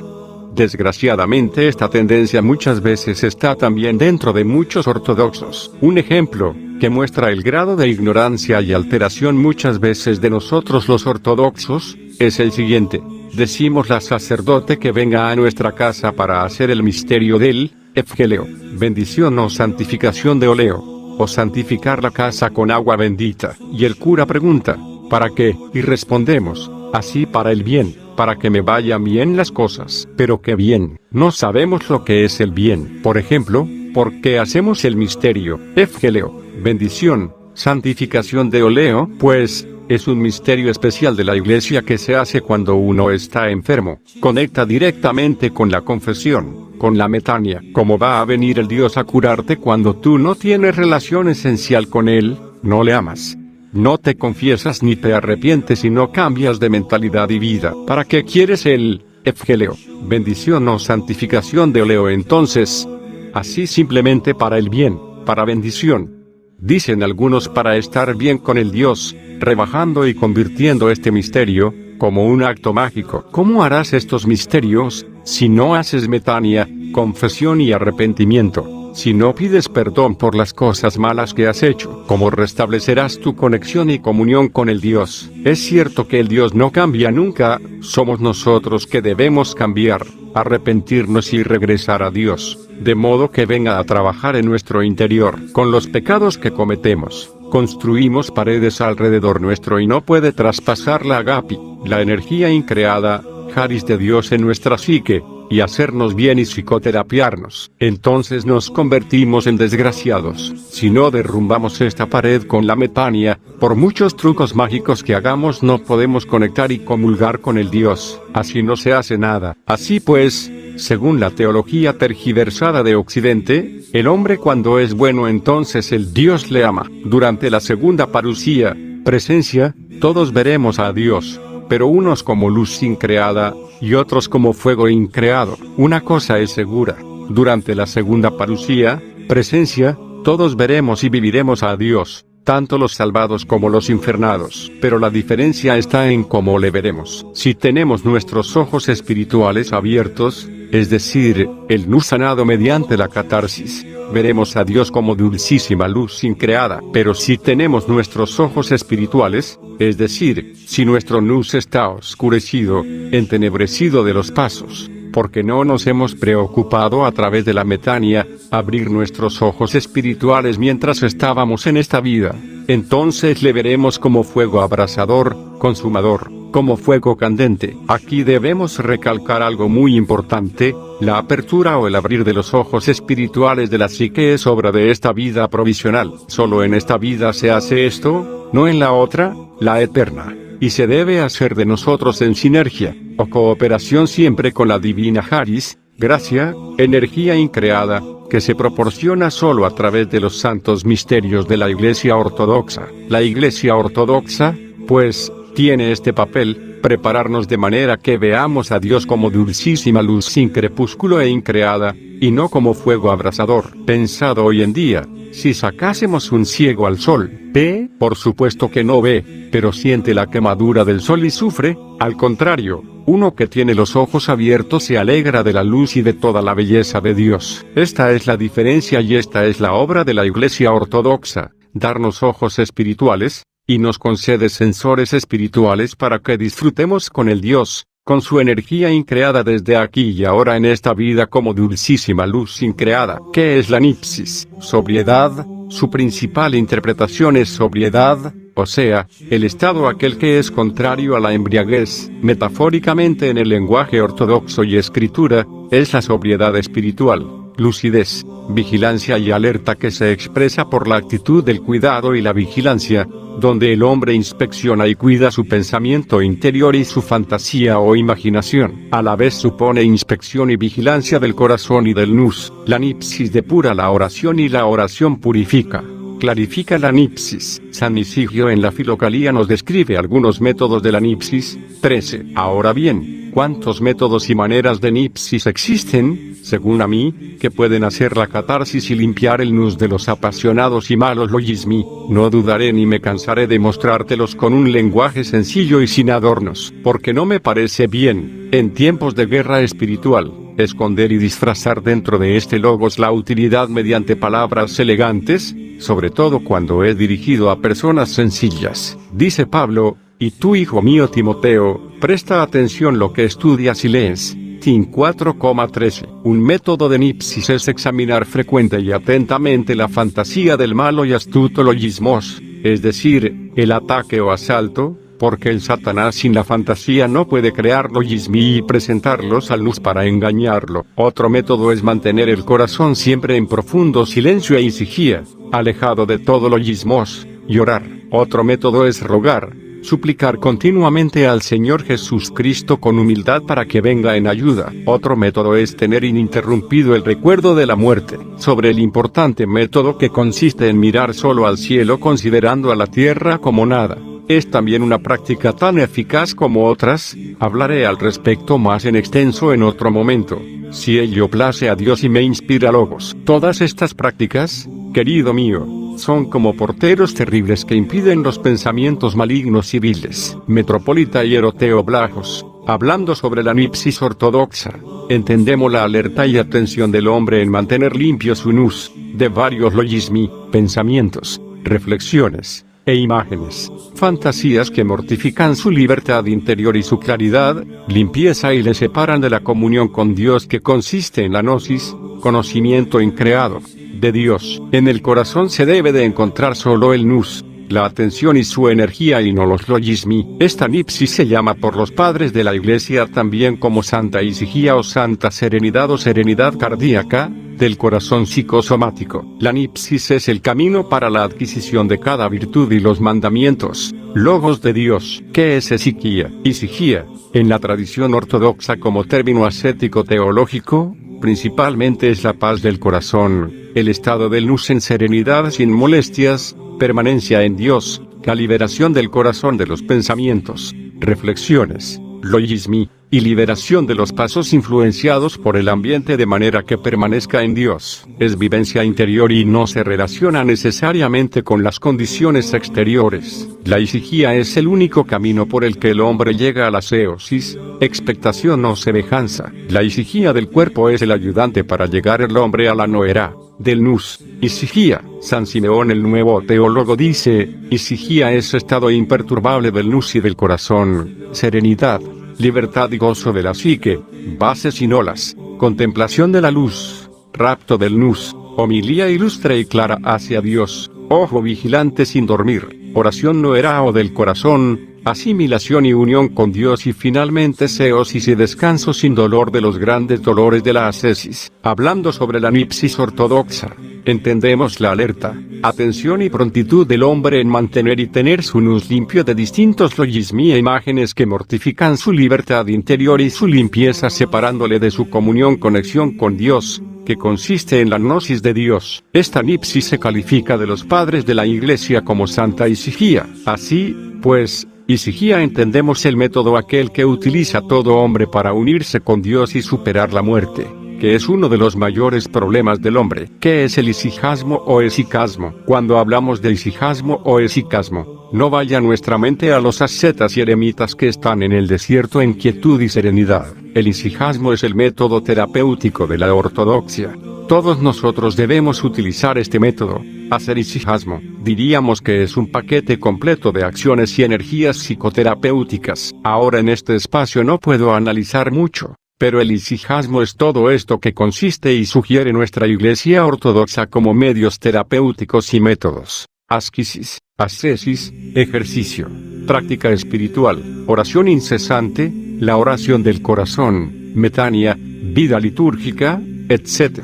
Desgraciadamente esta tendencia muchas veces está también dentro de muchos ortodoxos. Un ejemplo, que muestra el grado de ignorancia y alteración muchas veces de nosotros los ortodoxos, es el siguiente. Decimos al sacerdote que venga a nuestra casa para hacer el misterio del Evangelio, bendición o santificación de oleo, o santificar la casa con agua bendita. Y el cura pregunta, ¿para qué? Y respondemos, así para el bien, para que me vayan bien las cosas. Pero qué bien, no sabemos lo que es el bien. Por ejemplo, ¿por qué hacemos el misterio, Evangelio, bendición, santificación de oleo? Pues, es un misterio especial de la Iglesia que se hace cuando uno está enfermo. Conecta directamente con la confesión, con la metania. ¿Cómo va a venir el Dios a curarte cuando tú no tienes relación esencial con Él? no le amas. No te confiesas ni te arrepientes y no cambias de mentalidad y vida. ¿Para qué quieres el Evgeleo, bendición o santificación de Oleo entonces? Así simplemente para el bien, para bendición. Dicen algunos para estar bien con el Dios, rebajando y convirtiendo este misterio, como un acto mágico. ¿Cómo harás estos misterios, si no haces metania, confesión y arrepentimiento? Si no pides perdón por las cosas malas que has hecho, ¿cómo restablecerás tu conexión y comunión con el Dios? Es cierto que el Dios no cambia nunca, somos nosotros que debemos cambiar, arrepentirnos y regresar a Dios, de modo que venga a trabajar en nuestro interior. Con los pecados que cometemos, construimos paredes alrededor nuestro y no puede traspasar la agapi, la energía increada, Haris de Dios en nuestra psique, y hacernos bien y psicoterapiarnos. Entonces nos convertimos en desgraciados. Si no derrumbamos esta pared con la metania, por muchos trucos mágicos que hagamos no podemos conectar y comulgar con el Dios. Así no se hace nada. Así pues, según la teología tergiversada de Occidente, el hombre cuando es bueno entonces el Dios le ama. Durante la segunda parusía, presencia, todos veremos a Dios, pero unos como luz increada, y otros como fuego increado. Una cosa es segura, durante la segunda parusía, presencia, todos veremos y viviremos a Dios, tanto los salvados como los infernados. Pero la diferencia está en cómo le veremos. Si tenemos nuestros ojos espirituales abiertos, es decir, el nu sanado mediante la catarsis, veremos a Dios como dulcísima luz increada. Pero si tenemos nuestros ojos espirituales, es decir, si nuestro nus está oscurecido, entenebrecido de los pasos, porque no nos hemos preocupado a través de la metania, abrir nuestros ojos espirituales mientras estábamos en esta vida, entonces le veremos como fuego abrasador, consumador, como fuego candente. Aquí debemos recalcar algo muy importante: la apertura o el abrir de los ojos espirituales de la psique es obra de esta vida provisional. Solo en esta vida se hace esto, no en la otra, la eterna, y se debe hacer de nosotros en sinergia, o cooperación siempre con la divina Haris, gracia, energía increada, que se proporciona solo a través de los santos misterios de la Iglesia Ortodoxa. La Iglesia Ortodoxa, pues, tiene este papel: prepararnos de manera que veamos a Dios como dulcísima luz sin crepúsculo e increada, y no como fuego abrasador. Pensado hoy en día, si sacásemos un ciego al sol, ¿ve? Por supuesto que no ve, pero siente la quemadura del sol y sufre. Al contrario, uno que tiene los ojos abiertos se alegra de la luz y de toda la belleza de Dios. Esta es la diferencia y esta es la obra de la Iglesia Ortodoxa: darnos ojos espirituales, y nos concede sensores espirituales para que disfrutemos con el Dios, con su energía increada desde aquí y ahora en esta vida como dulcísima luz increada. ¿Qué es la nipsis? Sobriedad. Su principal interpretación es sobriedad, o sea, el estado aquel que es contrario a la embriaguez. Metafóricamente en el lenguaje ortodoxo y escritura, es la sobriedad espiritual, lucidez, vigilancia y alerta que se expresa por la actitud del cuidado y la vigilancia, donde el hombre inspecciona y cuida su pensamiento interior y su fantasía o imaginación. A la vez supone inspección y vigilancia del corazón y del nus. La nipsis depura la oración y la oración purifica, clarifica la nipsis. San Isigio en la Filocalía nos describe algunos métodos de la nipsis. 13. Ahora bien, ¿cuántos métodos y maneras de nipsis existen, según a mí, que pueden hacer la catarsis y limpiar el nus de los apasionados y malos logismi? No dudaré ni me cansaré de mostrártelos con un lenguaje sencillo y sin adornos, porque no me parece bien, en tiempos de guerra espiritual, esconder y disfrazar dentro de este logos la utilidad mediante palabras elegantes, sobre todo cuando es dirigido a personas sencillas. Dice Pablo: y tú, hijo mío Timoteo, presta atención lo que estudias y lees. Tim 4,13. Un método de nipsis es examinar frecuente y atentamente la fantasía del malo y astuto logismos, es decir, el ataque o asalto, porque el Satanás sin la fantasía no puede crear logismi y presentarlos al luz para engañarlo. Otro método es mantener el corazón siempre en profundo silencio e isijía, alejado de todo logismos, y orar. Otro método es rogar, suplicar continuamente al Señor Jesucristo con humildad para que venga en ayuda. Otro método es tener ininterrumpido el recuerdo de la muerte. Sobre el importante método que consiste en mirar solo al cielo considerando a la tierra como nada. Es también una práctica tan eficaz como otras, hablaré al respecto más en extenso en otro momento, si ello place a Dios y me inspira logos. Todas estas prácticas, querido mío, son como porteros terribles que impiden los pensamientos malignos y viles. Metropolita Hieroteo Blajos, hablando sobre la nipsis ortodoxa, entendemos la alerta y atención del hombre en mantener limpio su nous, de varios logismi, pensamientos, reflexiones, e imágenes, fantasías que mortifican su libertad interior y su claridad, limpieza y le separan de la comunión con Dios que consiste en la gnosis, conocimiento increado, de Dios. En el corazón se debe de encontrar solo el nous, la atención y su energía y no los logismi. Esta nipsis se llama por los padres de la Iglesia también como Santa Isijía o Santa Serenidad o Serenidad Cardíaca, del corazón psicosomático. La nipsis es el camino para la adquisición de cada virtud y los mandamientos, logos de Dios. ¿Qué es Isijía? Isijía, en la tradición ortodoxa como término ascético teológico, principalmente es la paz del corazón, el estado del nous en serenidad sin molestias, permanencia en Dios, la liberación del corazón de los pensamientos, reflexiones, logismi, y liberación de los pasos influenciados por el ambiente de manera que permanezca en Dios. Es vivencia interior y no se relaciona necesariamente con las condiciones exteriores. La isijía es el único camino por el que el hombre llega a la seosis, expectación o semejanza. La isijía del cuerpo es el ayudante para llegar el hombre a la noera, del nous, isijía. San Simeón el Nuevo Teólogo dice, isijía es estado imperturbable del nous y del corazón, serenidad, libertad y gozo de la psique, bases sin olas, contemplación de la luz, rapto del nous, homilía ilustre y clara hacia Dios, ojo vigilante sin dormir, oración noerao del corazón, asimilación y unión con Dios y finalmente seosis y descanso sin dolor de los grandes dolores de la ascesis. Hablando sobre la nipsis ortodoxa, entendemos la alerta, atención y prontitud del hombre en mantener y tener su nous limpio de distintos logismi e imágenes que mortifican su libertad interior y su limpieza separándole de su conexión con Dios, que consiste en la gnosis de Dios. Esta nipsis se califica de los padres de la Iglesia como Santa Isijía. Así, pues, Isijía entendemos el método aquel que utiliza todo hombre para unirse con Dios y superar la muerte, que es uno de los mayores problemas del hombre. ¿Qué es el isijasmo o esicasmo? Cuando hablamos de isijasmo o esicasmo, no vaya nuestra mente a los ascetas y eremitas que están en el desierto en quietud y serenidad. El isijasmo es el método terapéutico de la ortodoxia. Todos nosotros debemos utilizar este método. Hacer isijasmo, diríamos que es un paquete completo de acciones y energías psicoterapéuticas. Ahora en este espacio no puedo analizar mucho, pero el isijasmo es todo esto que consiste y sugiere nuestra Iglesia ortodoxa como medios terapéuticos y métodos. Ascesis, ascesis, ejercicio, práctica espiritual, oración incesante, la oración del corazón, metania, vida litúrgica, etc.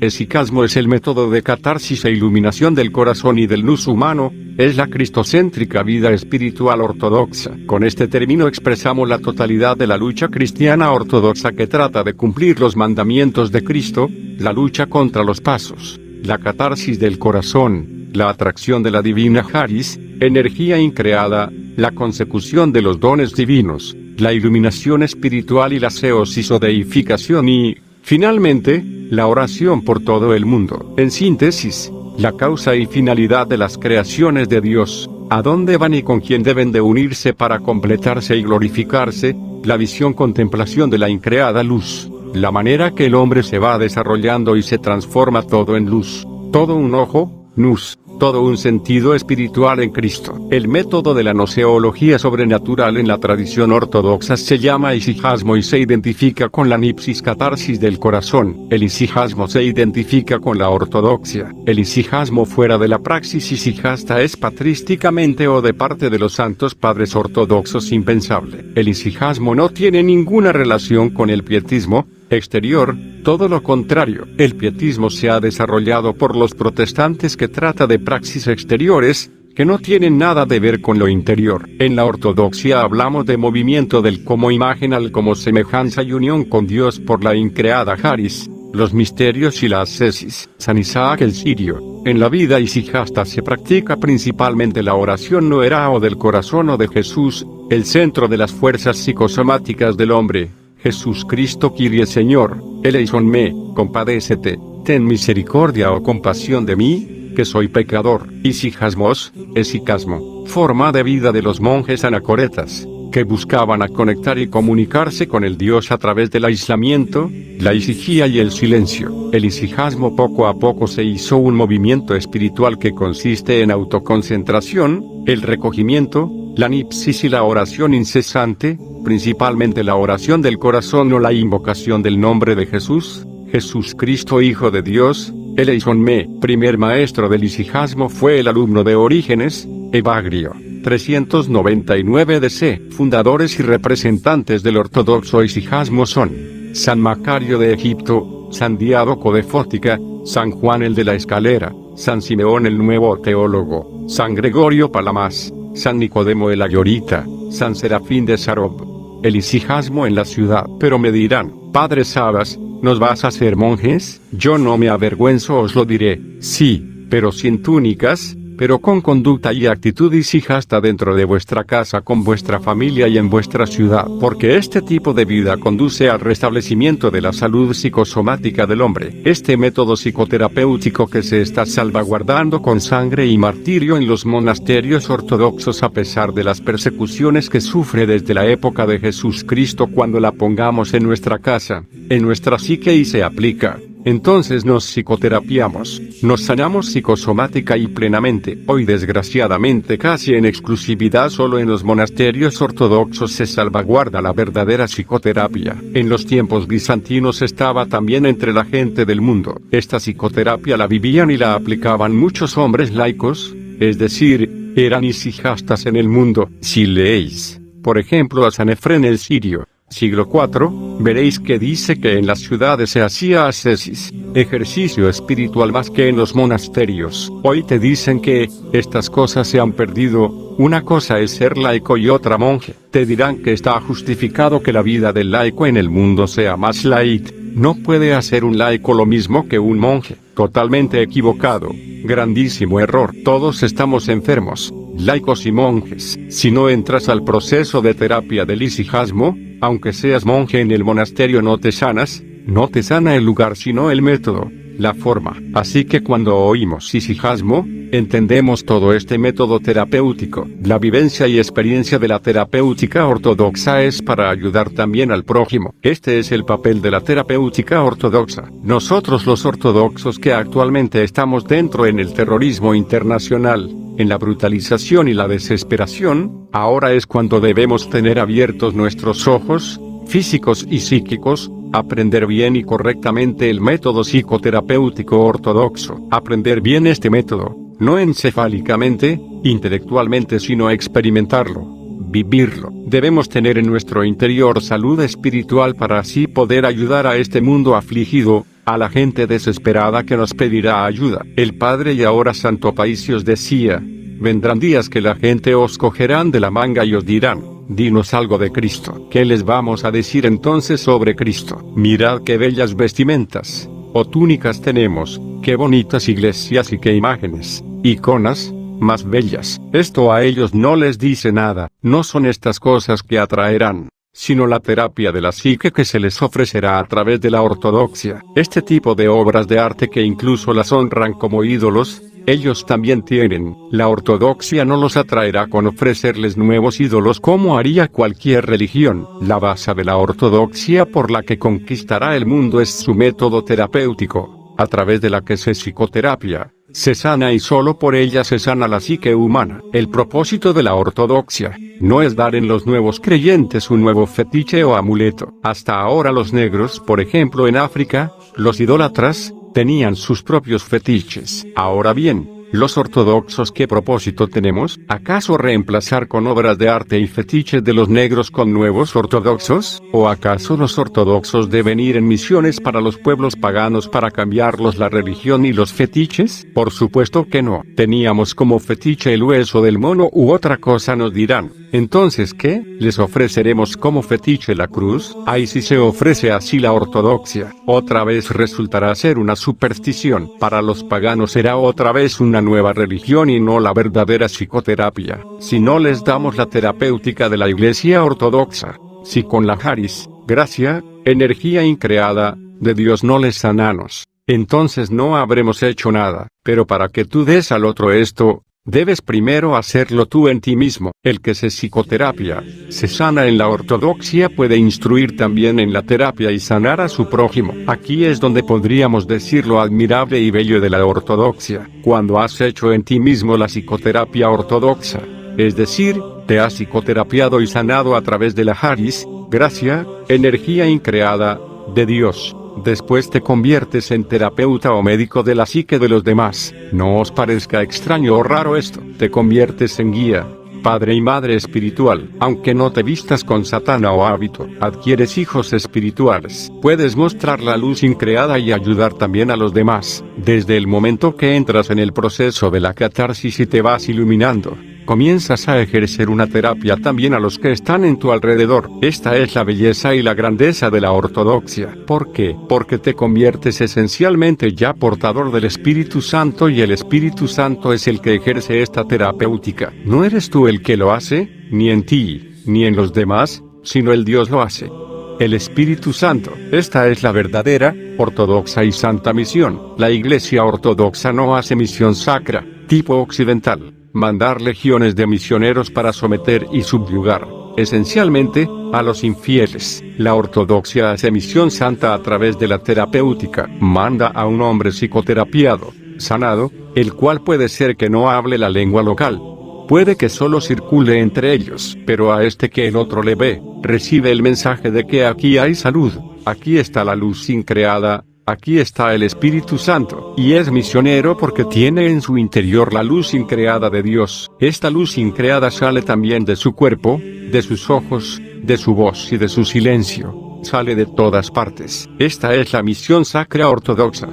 Esicasmo es el método de catarsis e iluminación del corazón y del nous humano, es la cristocéntrica vida espiritual ortodoxa. Con este término expresamos la totalidad de la lucha cristiana ortodoxa que trata de cumplir los mandamientos de Cristo, la lucha contra los pasos, la catarsis del corazón, la atracción de la divina charis, energía increada, la consecución de los dones divinos, la iluminación espiritual y la seosis o deificación y, finalmente, la oración por todo el mundo. En síntesis, la causa y finalidad de las creaciones de Dios, a dónde van y con quién deben de unirse para completarse y glorificarse, la visión contemplación de la increada luz, la manera que el hombre se va desarrollando y se transforma todo en luz, todo un ojo, nous, todo un sentido espiritual en Cristo. El método de la gnoseología sobrenatural en la tradición ortodoxa se llama isijasmo y se identifica con la nipsis catarsis del corazón. El isijasmo se identifica con la ortodoxia. El isijasmo fuera de la praxis isijasta es patrísticamente o de parte de los santos padres ortodoxos impensable. El isijasmo no tiene ninguna relación con el pietismo exterior, todo lo contrario. El pietismo se ha desarrollado por los protestantes que trata de praxis exteriores, que no tienen nada de ver con lo interior. En la ortodoxia hablamos de movimiento del como imagen al como semejanza y unión con Dios por la increada Haris, los misterios y la ascesis. San Isaac el Sirio. En la vida isijasta se practica principalmente la oración noera o del corazón o de Jesús, el centro de las fuerzas psicosomáticas del hombre. Jesús Cristo Kyrie Señor, eleison me, compadécete, ten misericordia o compasión de mí, que soy pecador. Isijasmos, esicasmo, forma de vida de los monjes anacoretas, que buscaban a conectar y comunicarse con el Dios a través del aislamiento, la isijía y el silencio. El isijasmo poco a poco se hizo un movimiento espiritual que consiste en autoconcentración, el recogimiento, la nipsis y la oración incesante, principalmente la oración del corazón o la invocación del nombre de Jesús, Jesús Cristo Hijo de Dios. Eleison me, primer maestro del isijasmo fue el alumno de Orígenes, Evagrio. 399 DC. Fundadores y representantes del ortodoxo isijasmo son San Macario de Egipto, San Diádoco de Fótica, San Juan el de la Escalera, San Simeón el nuevo teólogo, San Gregorio Palamas, San Nicodemo el Ayorita, San Serafín de Sarov. El isijasmo en la ciudad. Pero me dirán, Padre Sabas, ¿nos vas a hacer monjes? Yo no me avergüenzo, os lo diré. Sí, pero sin túnicas, pero con conducta y actitud isijasta dentro de vuestra casa, con vuestra familia y en vuestra ciudad, porque este tipo de vida conduce al restablecimiento de la salud psicosomática del hombre. Este método psicoterapéutico que se está salvaguardando con sangre y martirio en los monasterios ortodoxos a pesar de las persecuciones que sufre desde la época de Jesús Cristo, cuando la pongamos en nuestra casa, en nuestra psique y se aplica, entonces nos psicoterapiamos, nos sanamos psicosomática y plenamente. Hoy desgraciadamente casi en exclusividad solo en los monasterios ortodoxos se salvaguarda la verdadera psicoterapia. En los tiempos bizantinos estaba también entre la gente del mundo. Esta psicoterapia la vivían y la aplicaban muchos hombres laicos, es decir, eran isijastas en el mundo. Si leéis, por ejemplo, a San Efrén el Sirio, siglo IV, veréis que dice que en las ciudades se hacía ascesis, ejercicio espiritual más que en los monasterios. Hoy te dicen que estas cosas se han perdido, una cosa es ser laico y otra monje. Te dirán que está justificado que la vida del laico en el mundo sea más light. No puede hacer un laico lo mismo que un monje. Totalmente equivocado. Grandísimo error. Todos estamos enfermos, laicos y monjes. Si no entras al proceso de terapia del isijasmo, aunque seas monje en el monasterio no te sanas, no te sana el lugar sino el método, la forma. Así que cuando oímos isijasmo, entendemos todo este método terapéutico. La vivencia y experiencia de la terapéutica ortodoxa es para ayudar también al prójimo. Este es el papel de la terapéutica ortodoxa. Nosotros los ortodoxos que actualmente estamos dentro en el terrorismo internacional, en la brutalización y la desesperación, ahora es cuando debemos tener abiertos nuestros ojos, físicos y psíquicos, aprender bien y correctamente el método psicoterapéutico ortodoxo. Aprender bien este método, no encefálicamente, intelectualmente, sino experimentarlo, vivirlo. Debemos tener en nuestro interior salud espiritual para así poder ayudar a este mundo afligido, a la gente desesperada que nos pedirá ayuda. El Padre y ahora Santo Paisios decía, vendrán días que la gente os cogerán de la manga y os dirán, dinos algo de Cristo. ¿Qué les vamos a decir entonces sobre Cristo? Mirad qué bellas vestimentas, o túnicas tenemos, qué bonitas iglesias y qué imágenes, iconas, más bellas. Esto a ellos no les dice nada. No son estas cosas que atraerán, sino la terapia de la psique que se les ofrecerá a través de la ortodoxia. Este tipo de obras de arte que incluso las honran como ídolos, ellos también tienen. La ortodoxia no los atraerá con ofrecerles nuevos ídolos como haría cualquier religión. La base de la ortodoxia por la que conquistará el mundo es su método terapéutico, a través de la que se psicoterapia, se sana y solo por ella se sana la psique humana. El propósito de la ortodoxia no es dar en los nuevos creyentes un nuevo fetiche o amuleto. Hasta ahora los negros, por ejemplo en África, los idólatras, tenían sus propios fetiches. Ahora bien, Los ortodoxos, ¿qué propósito tenemos? ¿Acaso reemplazar con obras de arte y fetiches de los negros con nuevos ortodoxos? ¿O acaso los ortodoxos deben ir en misiones para los pueblos paganos para cambiarlos la religión y los fetiches? Por supuesto que no. Teníamos como fetiche el hueso del mono u otra cosa, nos dirán. Entonces, ¿qué? ¿Les ofreceremos como fetiche la cruz? Ay, si se ofrece así la ortodoxia, otra vez resultará ser una superstición. Para los paganos será otra vez una nueva religión y no la verdadera psicoterapia. Si no les damos la terapéutica de la Iglesia Ortodoxa, si con la Haris, gracia, energía increada, de Dios no les sanamos, entonces no habremos hecho nada. Pero para que tú des al otro esto, debes primero hacerlo tú en ti mismo. El que se psicoterapia, se sana en la ortodoxia puede instruir también en la terapia y sanar a su prójimo. Aquí es donde podríamos decir lo admirable y bello de la ortodoxia. Cuando has hecho en ti mismo la psicoterapia ortodoxa, es decir, te has psicoterapiado y sanado a través de la Haris, gracia, energía increada, de Dios. Después te conviertes en terapeuta o médico de la psique de los demás. No os parezca extraño o raro esto. Te conviertes en guía, padre y madre espiritual. Aunque no te vistas con satana o hábito, adquieres hijos espirituales. Puedes mostrar la luz increada y ayudar también a los demás. Desde el momento que entras en el proceso de la catarsis y te vas iluminando, comienzas a ejercer una terapia también a los que están en tu alrededor. Esta es la belleza y la grandeza de la ortodoxia. ¿Por qué? Porque te conviertes esencialmente ya portador del Espíritu Santo y el Espíritu Santo es el que ejerce esta terapéutica. No eres tú el que lo hace, ni en ti, ni en los demás, sino el Dios lo hace. El Espíritu Santo. Esta es la verdadera, ortodoxa y santa misión. La Iglesia Ortodoxa no hace misión sacra, tipo occidental. Mandar legiones de misioneros para someter y subyugar, esencialmente, a los infieles. La ortodoxia hace misión santa a través de la terapéutica. Manda a un hombre psicoterapiado, sanado, el cual puede ser que no hable la lengua local. Puede que solo circule entre ellos, pero a este que el otro le ve, recibe el mensaje de que aquí hay salud, aquí está la luz increada, aquí está el Espíritu Santo, y es misionero porque tiene en su interior la luz increada de Dios. Esta luz increada sale también de su cuerpo, de sus ojos, de su voz y de su silencio. Sale de todas partes. Esta es la misión sacra ortodoxa.